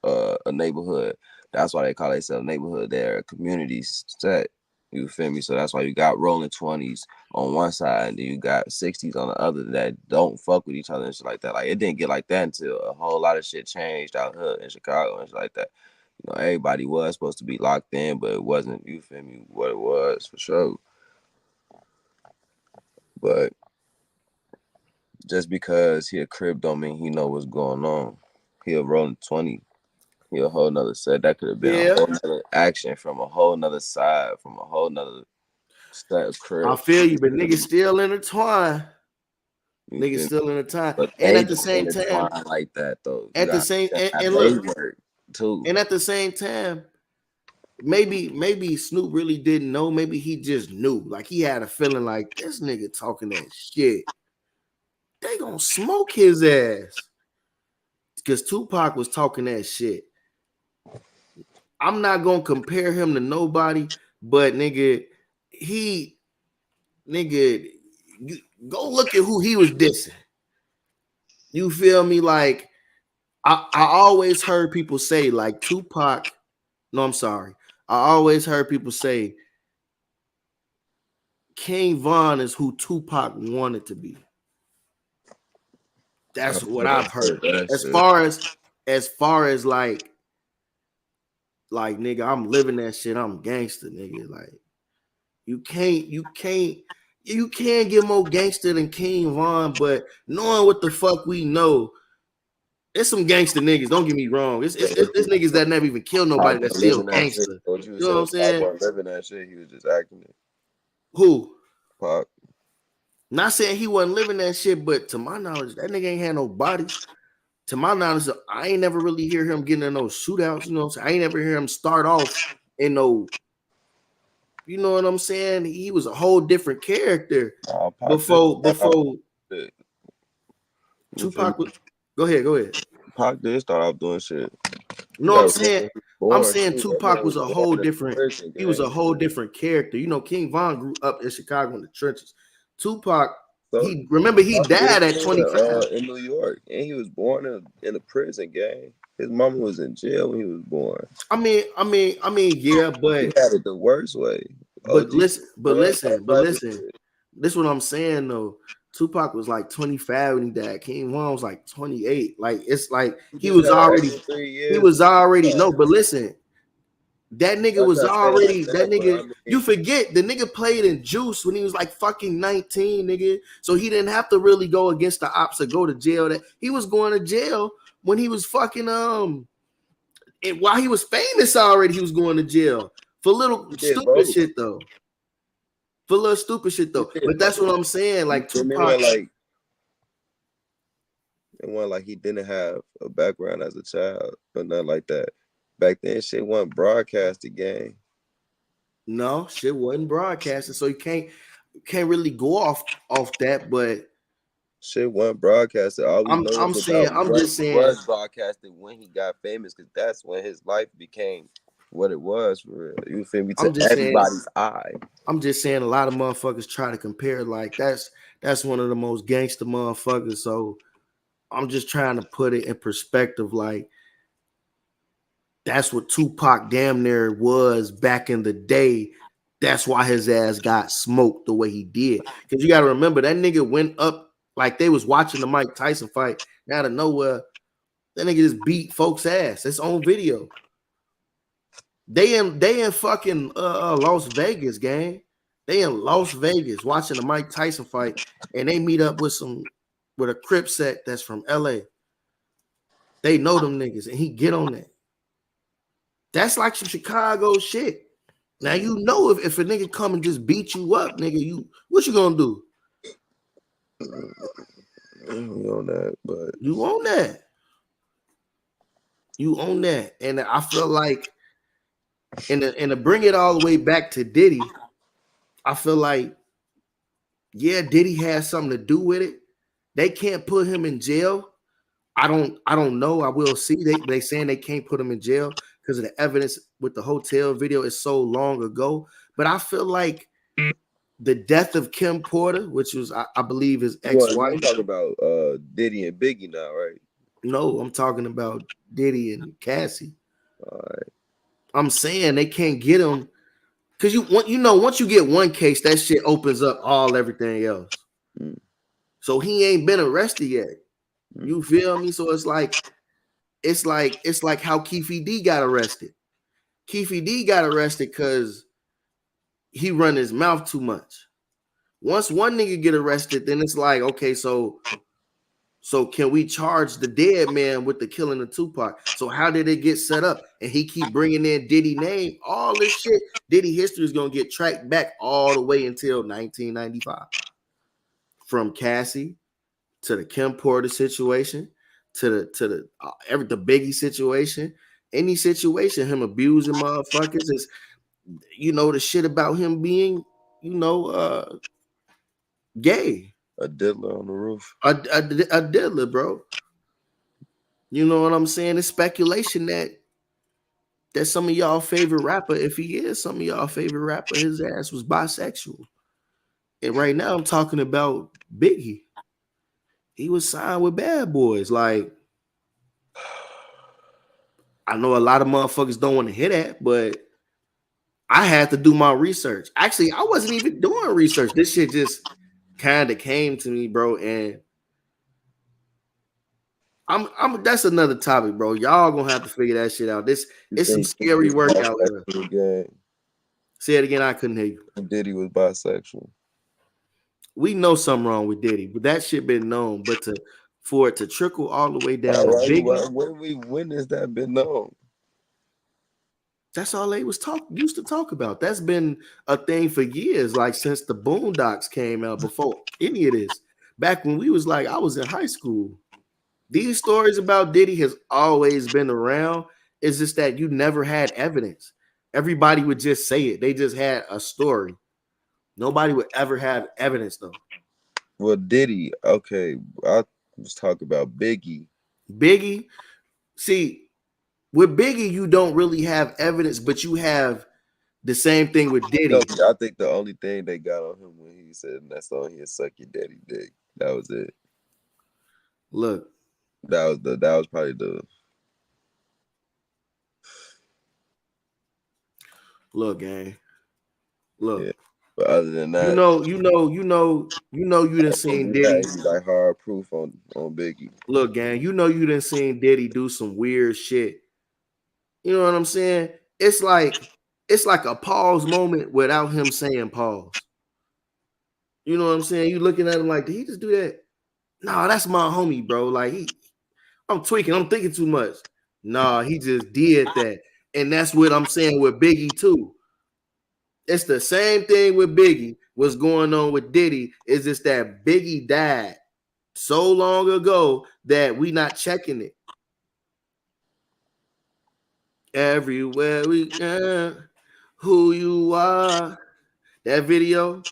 of a neighborhood. That's why they call themselves neighborhood. They're a community set. You feel me? So that's why you got rolling 20s on one side, and then you got 60s on the other that don't fuck with each other and shit like that. Like, it didn't get like that until a whole lot of shit changed out here in Chicago and shit like that. You know, everybody was supposed to be locked in, but it wasn't, you feel me, what it was for sure. But just because he a Crip don't mean he know what's going on. He a rolling 20. He a whole nother set. That could have been a whole nother action from a whole nother side, from a whole nother set of Crip. I feel you, but niggas still intertwined. Niggas still intertwined. And at the same time, like that though. At the same and look too. And at the same time, maybe Snoop really didn't know. Maybe he just knew. Like, he had a feeling like, this nigga talking that shit, they gonna smoke his ass. Because Tupac was talking that shit. I'm not gonna compare him to nobody, but nigga, go look at who he was dissing. You feel me? Like, I always heard people say, like, Tupac. No, I'm sorry. I always heard people say King Von is who Tupac wanted to be. That's what I've heard. As far as like nigga, I'm living that shit. I'm gangster, nigga. Like, you can't get more gangster than King Von, but knowing what the fuck we know, it's some gangster niggas. Don't get me wrong. It's niggas that never even killed nobody that's still gangster. You know what I'm saying? He wasn't living that shit. He was just acting it. Who? Pac. Not saying he wasn't living that shit, but to my knowledge, that nigga ain't had no body. To my knowledge, I ain't never really hear him getting in those shootouts. You know what I'm saying? I ain't never hear him start off in no. You know what I'm saying? He was a whole different character before Tupac was. Go ahead. Pac did start off doing shit. No, I'm saying Tupac was a whole different. He was a whole different character. You know, King Von grew up in Chicago in the trenches. Tupac he died at 25 in New York, and he was born in a prison gang. His mama was in jail when he was born. I mean, yeah, but he had it the worst way. But listen. This is what I'm saying though. Tupac was like 25 when he died. King Von was like 28. Like it's like he was already no. But listen, that nigga was already that nigga. You forget the nigga played in Juice when he was like fucking 19, nigga. So he didn't have to really go against the ops or go to jail. That he was going to jail when he was fucking and while he was famous already, he was going to jail for little stupid shit though. For little stupid shit though. But that's what I'm saying. Like Tupac, it wasn't like he didn't have a background as a child or nothing like that. Back then, shit wasn't broadcasted, gang. No, shit wasn't broadcasted, so you can't really go off that. But shit wasn't broadcasted. All we know I'm just saying was broadcasted when he got famous, because that's when his life became what it was for real. You feel me? To everybody's eye. I'm just saying a lot of motherfuckers try to compare. Like that's one of the most gangster motherfuckers. So I'm just trying to put it in perspective. Like that's what Tupac damn near was back in the day. That's why his ass got smoked the way he did. Because you got to remember that nigga went up like they was watching the Mike Tyson fight. Out of nowhere, that nigga just beat folks' ass. It's on video. They in fucking Las Vegas, gang. They in Las Vegas watching the Mike Tyson fight, and they meet up with a Crip set that's from LA. They know them niggas, and he get on that. That's like some Chicago shit. Now you know if a nigga come and just beat you up, nigga, what you gonna do? You on that, but you own that. You own that, and I feel like. And to bring it all the way back to Diddy, I feel like, yeah, Diddy has something to do with it. They can't put him in jail. I don't know. I will see. They saying they can't put him in jail because of the evidence with the hotel video is so long ago. But I feel like the death of Kim Porter, which was I believe his ex-wife. You talking about Diddy and Biggie now, right? No, I'm talking about Diddy and Cassie. All right. I'm saying they can't get him because once you get one case, that shit opens up everything else. So he ain't been arrested yet. You feel me? So it's like how Keefe D got arrested. Keefe D got arrested because he run his mouth too much. Once one nigga get arrested, then it's like, okay, so can we charge the dead man with the killing of Tupac? So how did it get set up? And he keep bringing in Diddy name. All this shit, Diddy history is going to get tracked back all the way until 1995. From Cassie to the Kim Porter situation to the Biggie situation. Any situation, him abusing motherfuckers is, the shit about him being, gay. A diddler on the roof. A diddler, bro. You know what I'm saying? It's speculation that some of y'all favorite rapper, if he is some of y'all favorite rapper, his ass was bisexual. And right now I'm talking about Biggie. He was signed with Bad Boys. Like, I know a lot of motherfuckers don't want to hear that, but I had to do my research. Actually, I wasn't even doing research. This shit just kind of came to me, bro, and I'm that's another topic, bro. Y'all gonna have to figure that shit out. It's some scary work out there. Say it again, I couldn't hear you. Diddy was bisexual. We know something wrong with Diddy, but that shit been known. But for it to trickle all the way down to Biggie, when has that been known? That's all they used to talk about. That's been a thing for years, like since the Boondocks came out, before any of this. Back when we was like, I was in high school. These stories about Diddy has always been around. It's just that you never had evidence. Everybody would just say it. They just had a story. Nobody would ever have evidence, though. Well, Diddy, okay, I was talking about Biggie. Biggie, see, with Biggie, you don't really have evidence, but you have The same thing with Diddy. I think the only thing they got on him when he said in that song, he'll suck your daddy dick. That was it. Look. That was probably the. Look, gang. Look. Yeah. But other than that, you done seen Diddy. Like hard proof on Biggie. Look, gang, you done seen Diddy do some weird shit. You know what I'm saying? It's like a pause moment without him saying pause. You know what I'm saying? You looking at him like, did he just do that? Nah, that's my homie, bro. Like I'm tweaking. I'm thinking too much. Nah, he just did that. And that's what I'm saying with Biggie too. It's the same thing with Biggie. What's going on with Diddy is just that Biggie died so long ago that we not checking it. Everywhere we go, who you are. That video.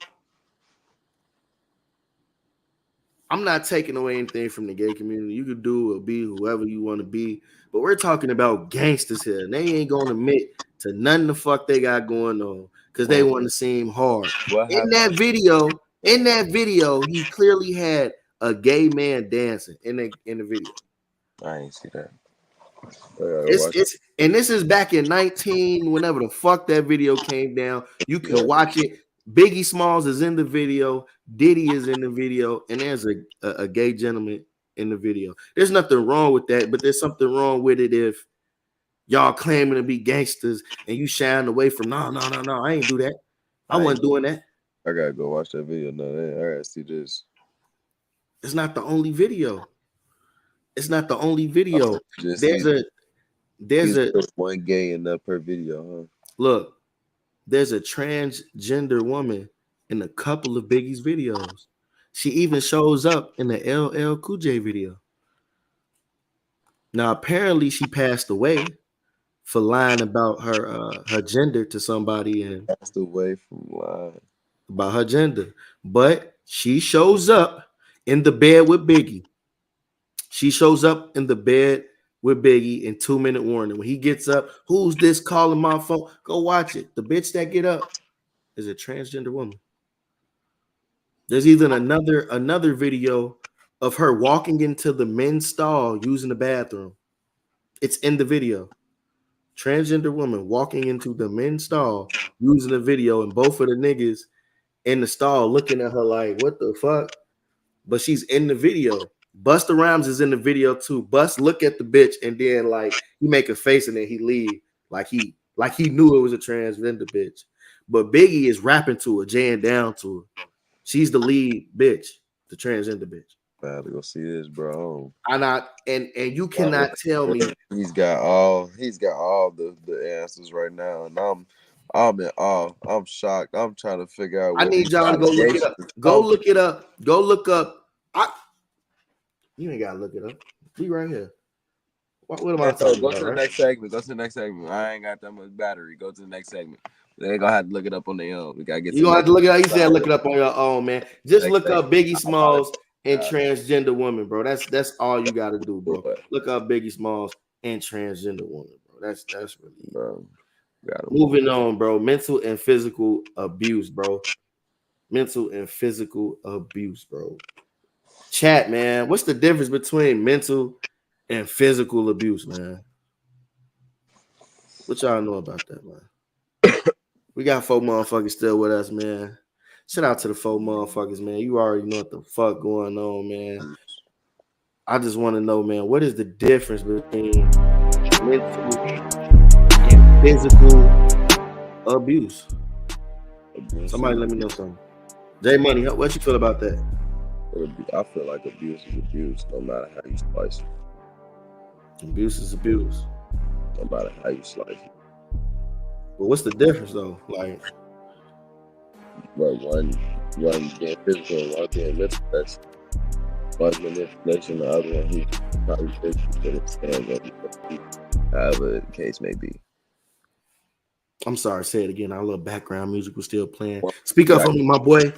I'm not taking away anything from the gay community. You could do or be whoever you want to be. But we're talking about gangsters here. And they ain't going to admit to nothing the fuck they got going on because they want to seem hard. In that video, he clearly had a gay man dancing in the video. I ain't see that. And this is back in 19, whenever the fuck that video came down. You can watch it. Biggie Smalls is in the video. Diddy is in the video, and there's a gay gentleman in the video. There's nothing wrong with that, but there's something wrong with it if y'all claiming to be gangsters and you shying away from no, I ain't do that. I wasn't doing that. I gotta go watch that video. No, I gotta see this. It's not the only video. It's not the only video. There's a one gay in that per video, huh? Look, there's a transgender woman in a couple of Biggie's videos. She even shows up in the LL Cool J video. Now, apparently, she passed away for lying about her gender to somebody and passed away from lying about her gender. But she shows up in the bed with Biggie. She shows up in the bed with Biggie in 2-minute warning. When he gets up, who's this calling my phone? Go watch it. The bitch that get up is a transgender woman. There's even another video of her walking into the men's stall using the bathroom. It's in the video. Transgender woman walking into the men's stall using the video, and both of the niggas in the stall looking at her like, what the fuck? But she's in the video. Busta Rhymes is in the video too. Bust look at the bitch and then like he make a face and then he leave like he knew it was a transgender bitch. But Biggie is rapping to her, jaying down to her. She's the lead bitch, the transgender bitch. I have to go see this, bro. And you cannot tell me he's got all the answers right now, and I'm in awe. I'm shocked. I'm trying to figure out. I need y'all to go look it up. Go look it up. Go look up. You ain't gotta look it up. Be right here. What am I talking about? Go to the next segment. Go to the next segment. I ain't got that much battery. Go to the next segment. They ain't gonna have to look it up on their own. We gotta get. You gonna have to look it up. You said look it up on your own, man. Just look up Biggie Smalls and transgender woman, bro. That's all you gotta do, bro. Look up Biggie Smalls and transgender woman, bro. That's really, bro. Moving on, bro. Mental and physical abuse, bro. Mental and physical abuse, bro. Chat, man. What's the difference between mental and physical abuse, man? What y'all know about that, man? We got 4 motherfuckers still with us, man. Shout out to the 4 motherfuckers, man. You already know what the fuck going on, man. I just want to know, man, what is the difference between mental and physical abuse? Somebody let me know something. J Money, what you feel about that? I feel like abuse is abuse, no matter how you slice it. Abuse is abuse, no matter how you slice it. But what's the difference, though? Like, well, one being physical and one being mental. That's one manipulation. The other one, he probably physically stand up. However the case may be. I'm sorry, say it again. Our little background music was still playing. Speak up for me, my boy.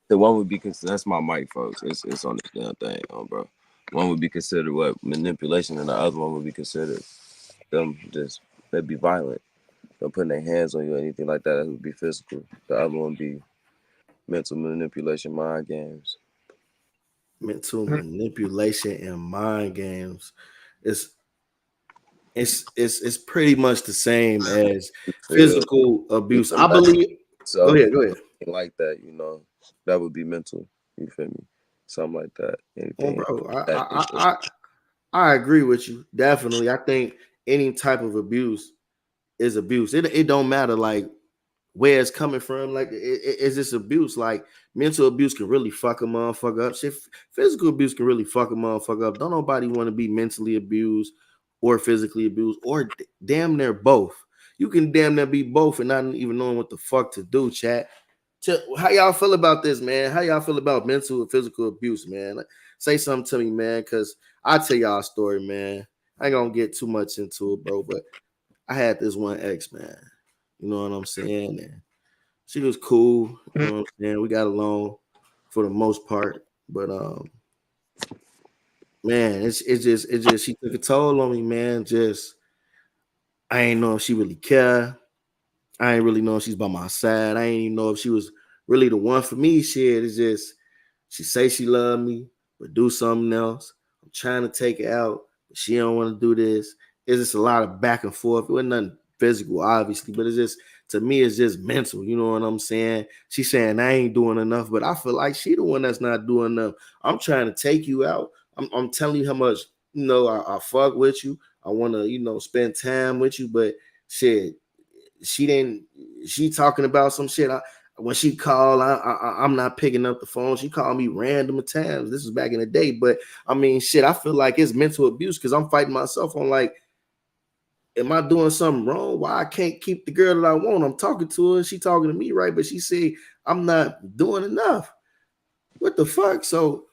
The one would be considered, that's my mic, folks. It's on this damn thing, bro. One would be considered what manipulation, and the other one would be considered them just they'd be violent. putting their hands on you or anything like that. That would be physical. The other one would be mental manipulation, mind games. Mental manipulation and mind games. It's pretty much the same as physical abuse. I believe. So go ahead. Like that, you know, that would be mental. You feel me? Something like that. Anything. Bro, I agree with you. Definitely. I think any type of abuse is abuse. It don't matter like where it's coming from. Like it's just abuse. Like mental abuse can really fuck a motherfucker up. Shit, physical abuse can really fuck a motherfucker up. Don't nobody want to be mentally abused or physically abused or damn near both. You can damn near be both and not even knowing what the fuck to do, chat. How y'all feel about this, man? How y'all feel about mental and physical abuse, man? Like, say something to me, man, because I'll tell y'all a story, man. I ain't gonna get too much into it, bro, but I had this one ex, man. You know what I'm saying? And she was cool. You know what I'm saying? We got along for the most part, but man, it's just she took a toll on me, man. Just I ain't know if she really care. I ain't really know if she's by my side. I ain't even know if she was really the one for me. Shit, it's just she say she love me, but do something else. I'm trying to take it out, but she don't want to do this. It's just a lot of back and forth. It wasn't nothing physical, obviously, but it's just to me, it's just mental. You know what I'm saying? She's saying I ain't doing enough, but I feel like she the one that's not doing enough. I'm trying to take you out. I'm telling you how much I fuck with you. I want to spend time with you, but shit. She talking about some shit. When she called, I'm not picking up the phone. She called me random times. This was back in the day, but I mean, shit, I feel like it's mental abuse because I'm fighting myself on like, am I doing something wrong? Why I can't keep the girl that I want? I'm talking to her. She talking to me, right? But she said I'm not doing enough. What the fuck? So,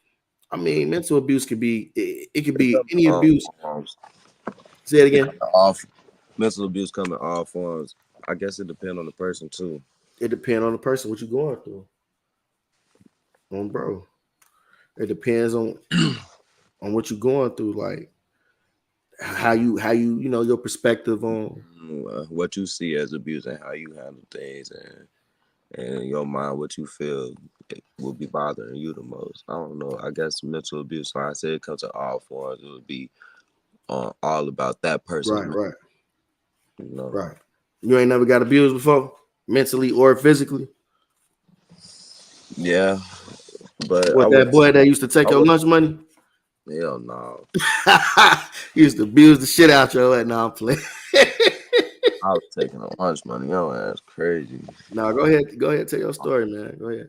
I mean, mental abuse could be it could be any abuse. Say it again. Mental abuse come in all forms. I guess it depends on the person too. It depends on the person, what you going through. Bro. It depends on what you're going through, like how you your perspective on what you see as abuse and how you handle things and in your mind what you feel will be bothering you the most. I don't know. I guess mental abuse, like I said, it comes in all forms. It would be all about that person. Right. Right. You ain't never got abused before, mentally or physically? Yeah, but what that boy that used to take your lunch money? Hell no. He used to abuse the shit out your head. Now I'm playing. I was taking the lunch money. Yo, that's crazy. No, go ahead, tell your story, man. Go ahead.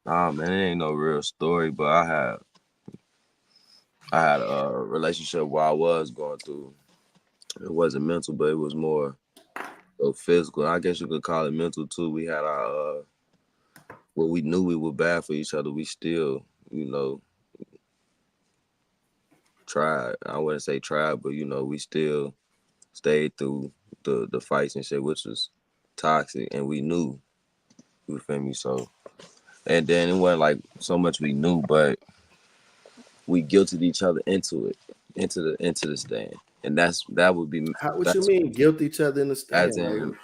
Nah, man, it ain't no real story, but I had a relationship where I was going through. It wasn't mental, but it was more so physical. I guess you could call it mental too. We had our we knew we were bad for each other. We still, tried. I wouldn't say tried, but we still stayed through the fights and shit, which was toxic, and we knew. You feel me? So, and then it wasn't like so much we knew, but we guilted each other into it, into the stand, and that would be. What you mean guilt each other in the stand? As in,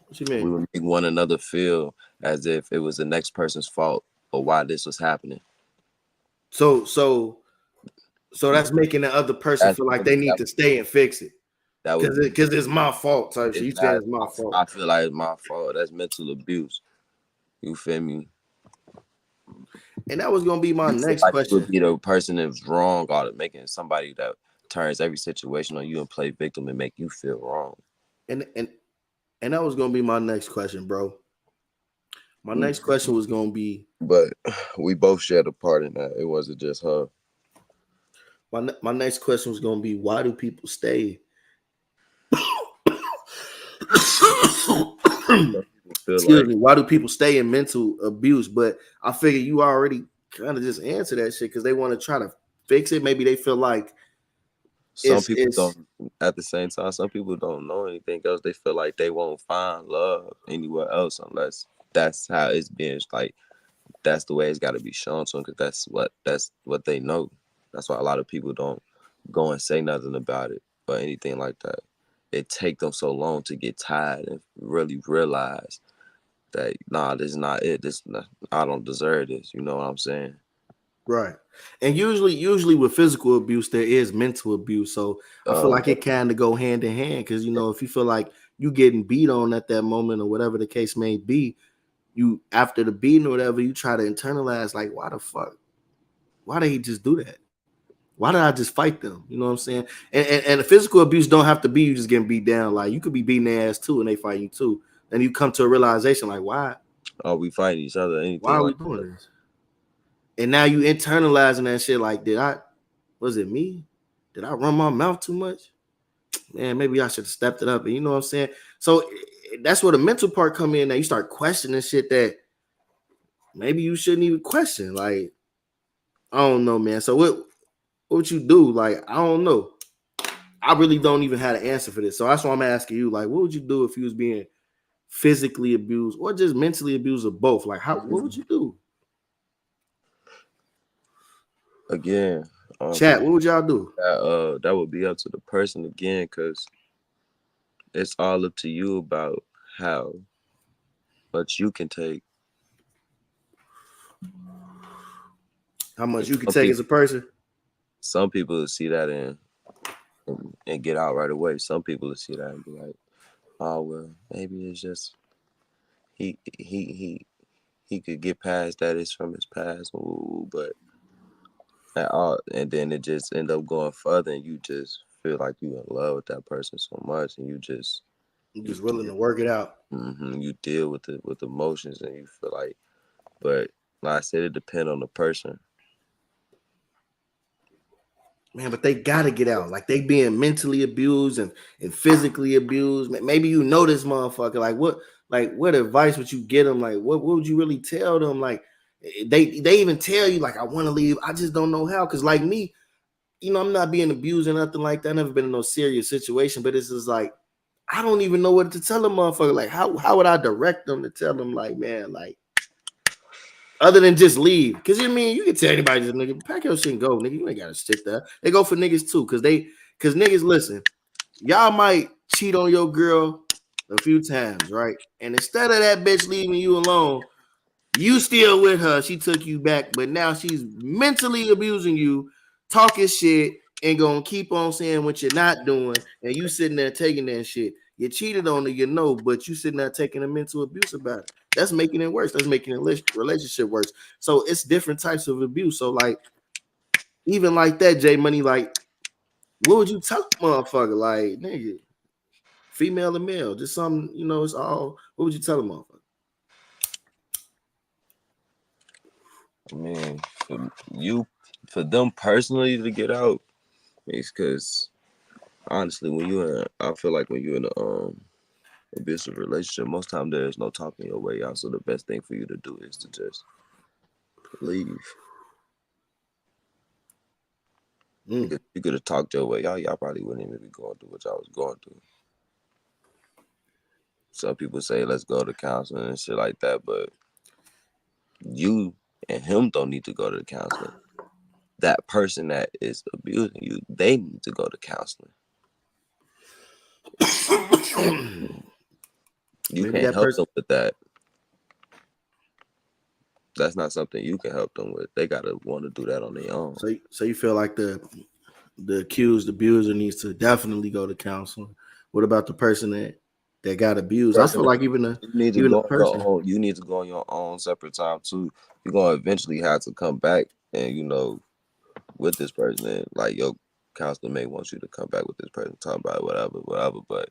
what you mean? We would make one another feel as if it was the next person's fault or why this was happening. So that's making the other person feel like they need to stay and fix it. Because it's my fault. So you saying it's my fault. I feel like it's my fault. That's mental abuse. You feel me? And that was gonna be my next question. Would be the person that's wrong or making somebody that turns every situation on you and play victim and make you feel wrong. And that was gonna be my next question, bro. My next question was gonna be. But we both shared a part in that. It wasn't just her. My next question was gonna be, why do people stay? Excuse me. Why do people stay in mental abuse? But I figure you already kind of just answer that shit because they want to try to fix it. Maybe they feel like some people don't. At the same time, some people don't know anything else. They feel like they won't find love anywhere else unless that's how it's been. Like that's the way it's got to be shown to them because that's what they know. That's why a lot of people don't go and say nothing about it or anything like that. it take them so long to get tired and really realize that this is not it. I don't deserve this. You know what I'm saying? Right. And usually with physical abuse, there is mental abuse. So I feel like it kind of go hand in hand because if you feel like you getting beat on at that moment or whatever the case may be, you after the beating or whatever, you try to internalize like, why the fuck? Why did he just do that? Why did I just fight them? You know what I'm saying? And the physical abuse don't have to be you just getting beat down. Like you could be beating their ass too and they fight you too. Then you come to a realization like, why? Are we fighting each other? Why are we doing this? And now you internalizing that shit like, was it me? Did I run my mouth too much? Man, maybe I should have stepped it up. And you know what I'm saying? So that's where the mental part come in. Now you start questioning shit that maybe you shouldn't even question. Like, I don't know, man. So what would you do? Like, I don't know. I really don't even have an answer for this. So that's why I'm asking you, like, what would you do if you was being physically abused or just mentally abused or both? Like, what would you do? Again, chat, what would y'all do? That would be up to the person again, because it's all up to you about how much you can take. How much you can take as a person? Some people see that and get out right away. Some people see that and be like, oh well, maybe it's just he could get past that. It's from his past, but at all, and then it just end up going further, and you just feel like you in love with that person so much, and you just willing to work it out. You deal with emotions, and you feel like, but like I said, it depends on the person. Man, but they gotta get out. Like they being mentally abused and physically abused. Maybe you know this motherfucker. Like what advice would you get them? Like what would you really tell them? Like they even tell you like I want to leave. I just don't know how. Cause like me, I'm not being abused or nothing like that. I've never been in no serious situation. But it's just like I don't even know what to tell them, motherfucker. Like how would I direct them to tell them like, man, like other than just leave? Because you can tell anybody, just nigga, pack your shit and go, nigga. You ain't gotta sit there. They go for niggas too, because niggas listen, y'all might cheat on your girl a few times, right? And instead of that bitch leaving you alone, you still with her. She took you back, but now she's mentally abusing you, talking shit, and gonna keep on saying what you're not doing, and you sitting there taking that shit. You cheated on her, but you sitting there taking a mental abuse about it. That's making it worse. That's making the relationship worse. So it's different types of abuse. So like, even like that, J Money, like, what would you tell a motherfucker? Like, nigga, female or male, just something, it's all. What would you tell a motherfucker? I mean, for them personally to get out, it's because honestly, I feel like when you're in a abusive relationship, most time there is no talking your way out. So the best thing for you to do is to just leave. You could have talked your way out. Y'all probably wouldn't even be going through what y'all was going through. Some people say let's go to counseling and shit like that, but you and him don't need to go to the counseling. That person that is abusing you, they need to go to counseling. You can't help them with that. That's not something you can help them with. They gotta want to do that on their own. So you feel like the accused abuser needs to definitely go to counseling. What about the person that got abused? I feel like even the person, you need to go on your own separate time too. You're gonna eventually have to come back and with this person, and like your counselor may want you to come back with this person, talk about whatever. But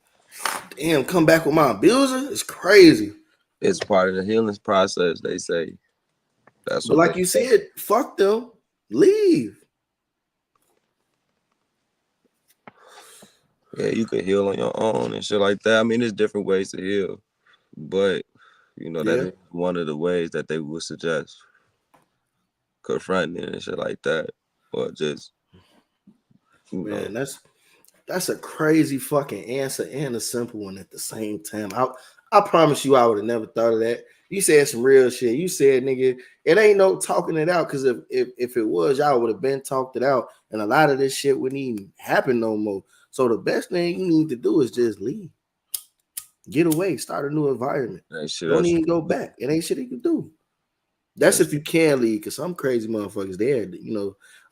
damn, come back with my abuser? It's crazy. It's part of the healing process, they say. That's but like you said, fuck them, leave. Yeah, you could heal on your own and shit like that. I mean, there's different ways to heal, but that is one of the ways that they would suggest, confronting and shit like that, or just man, that's a crazy fucking answer and a simple one at the same time. I promise you, I would have never thought of that. You said some real shit. You said, nigga, it ain't no talking it out, because if it was, y'all would have been talked it out, and a lot of this shit wouldn't even happen no more. So the best thing you need to do is just leave. Get away, start a new environment. Don't even go back. It ain't shit you can do. That's if you can leave, because some crazy motherfuckers there,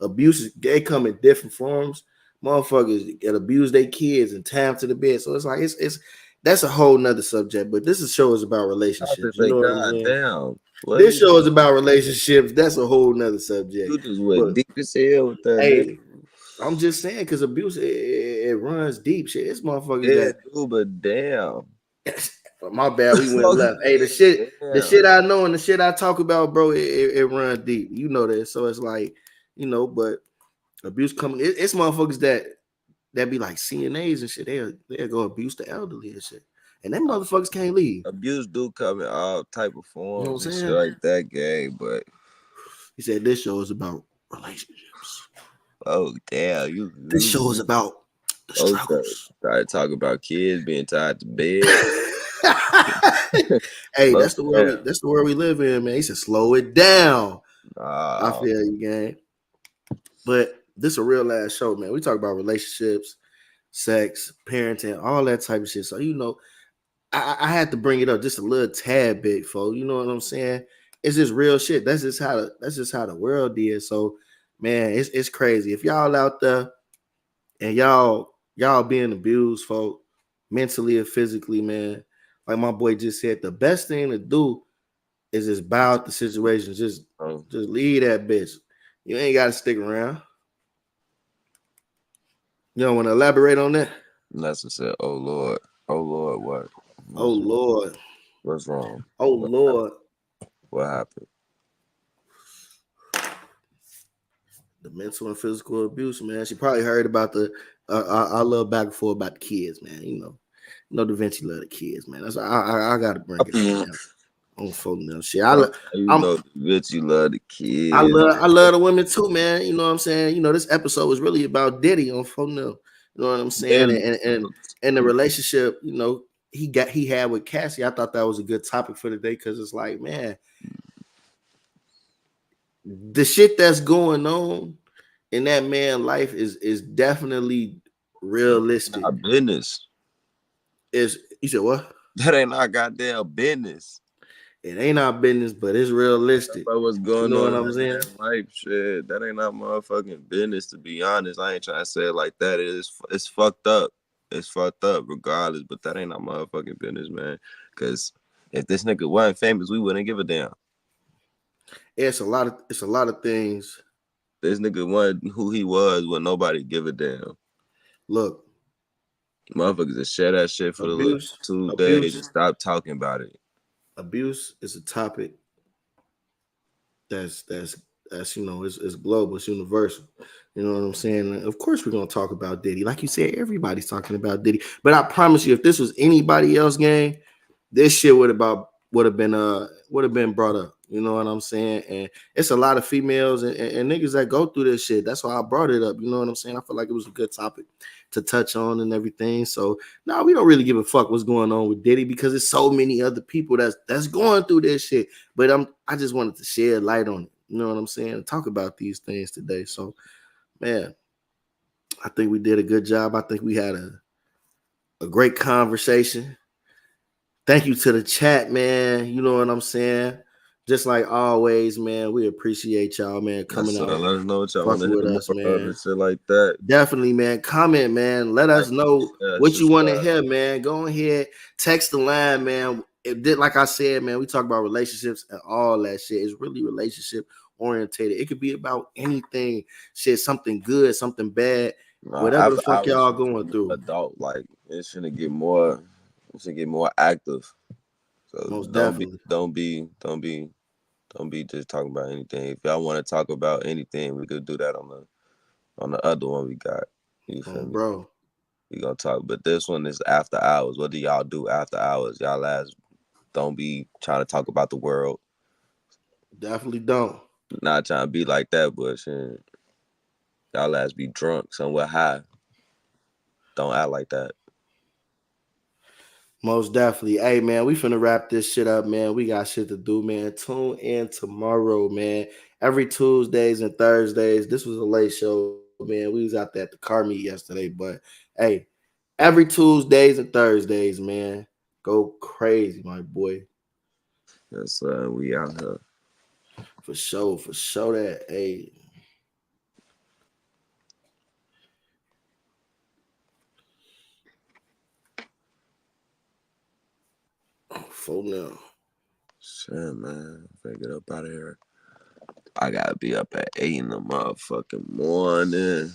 abuse, they come in different forms. Motherfuckers get abuse their kids and time to the bed. So it's like it's that's a whole nother subject. But this show is about relationships. You know what I'm saying? Damn. This show is about relationships. That's a whole nother subject. You just went deep as hell with that. Hey, I'm just saying, because abuse it runs deep. Shit, it's motherfuckers that do, but damn. My bad, we went left. Hey, the shit I know and the shit I talk about, bro, it runs deep. You know that. So it's like, but abuse coming. It's motherfuckers that be like CNAs and shit. They'll go abuse the elderly and shit. And them motherfuckers can't leave. Abuse do come in all type of forms and shit like that, gang. But he said this show is about relationships. Oh damn! This show is about the struggles. Started talking about kids being tied to bed. Hey, that's the world we live in, man. He said, slow it down. I feel you, gang. But this is a real ass show, man. We talk about relationships, sex, parenting, all that type of shit. So I had to bring it up just a little tad bit, folks. You know what I'm saying? It's just real shit. That's just how the world is. So, man, it's crazy. If y'all out there and y'all being abused, folks, mentally or physically, man. Like my boy just said, the best thing to do is just bow out the situation. Just leave that bitch. You ain't got to stick around. You don't want to elaborate on that? Lesson said, "Oh Lord, what? Oh Lord, what's wrong? Oh Lord, what happened?" The mental and physical abuse, man. She probably heard about our little back and forth about the kids, man. You know, Da Vinci love the kids, man. That's I gotta bring it up. On phone now, shit. Da Vinci love the kids. I love the women too, man. You know what I'm saying? This episode was really about Diddy on phone now. You know what I'm saying? And the relationship, he had with Cassie. I thought that was a good topic for today because it's like, man, the shit that's going on in that man's life is definitely realistic. Our business. You said what? That ain't our goddamn business. It ain't our business, but it's realistic. But what's going on? What I'm saying? Life shit. That ain't our motherfucking business. To be honest, I ain't trying to say it like that. It's fucked up. It's fucked up, regardless. But that ain't our motherfucking business, man. Because if this nigga wasn't famous, we wouldn't give a damn. It's a lot of things. This nigga wasn't who he was when nobody give a damn. Look, motherfuckers just share that shit for the 2 days and stop talking about it. Abuse is a topic that's it's global, it's universal. You know what I'm saying? Of course, we're gonna talk about Diddy. Like you said, everybody's talking about Diddy. But I promise you, if this was anybody else, gang, this shit would have been brought up. You know what I'm saying? And it's a lot of females and niggas that go through this shit. That's why I brought it up. You know what I'm saying? I feel like it was a good topic to touch on and everything. So now we don't really give a fuck what's going on with Diddy because there's so many other people that's going through this shit. But I just wanted to shed light on it. You know what I'm saying? And talk about these things today. So, man, I think we did a good job. I think we had a great conversation. Thank you to the chat, man. You know what I'm saying? Just like always, man, we appreciate y'all, man, coming out. Let us know what y'all want to with us, man. Shit like that. Definitely, man. Comment, man. Let us know what you want to hear, man. Go ahead, text the line, man. Like I said, man, we talk about relationships and all that shit. It's really relationship orientated. It could be about anything, shit, something good, something bad, whatever the fuck y'all going through. Adult, like it should get more active. So most definitely. Don't be just talking about anything. If y'all want to talk about anything, we could do that on the other one we got. You feel me? Bro. We gonna talk, but this one is after hours. What do y'all do after hours? Y'all don't be trying to talk about the world. Definitely don't. Not trying to be like that, but shit, y'all be drunk somewhere high. Don't act like that. Most definitely. Hey, man, we finna wrap this shit up, man. We got shit to do, man. Tune in tomorrow, man. Every Tuesdays and Thursdays. This was a late show, man. We was out there at the car meet yesterday, but hey, every Tuesdays and Thursdays, man, go crazy, my boy. Yes, we out here. For sure that, hey. For now. Shit, man. If I get up out of here, I gotta be up at 8 in the motherfucking morning.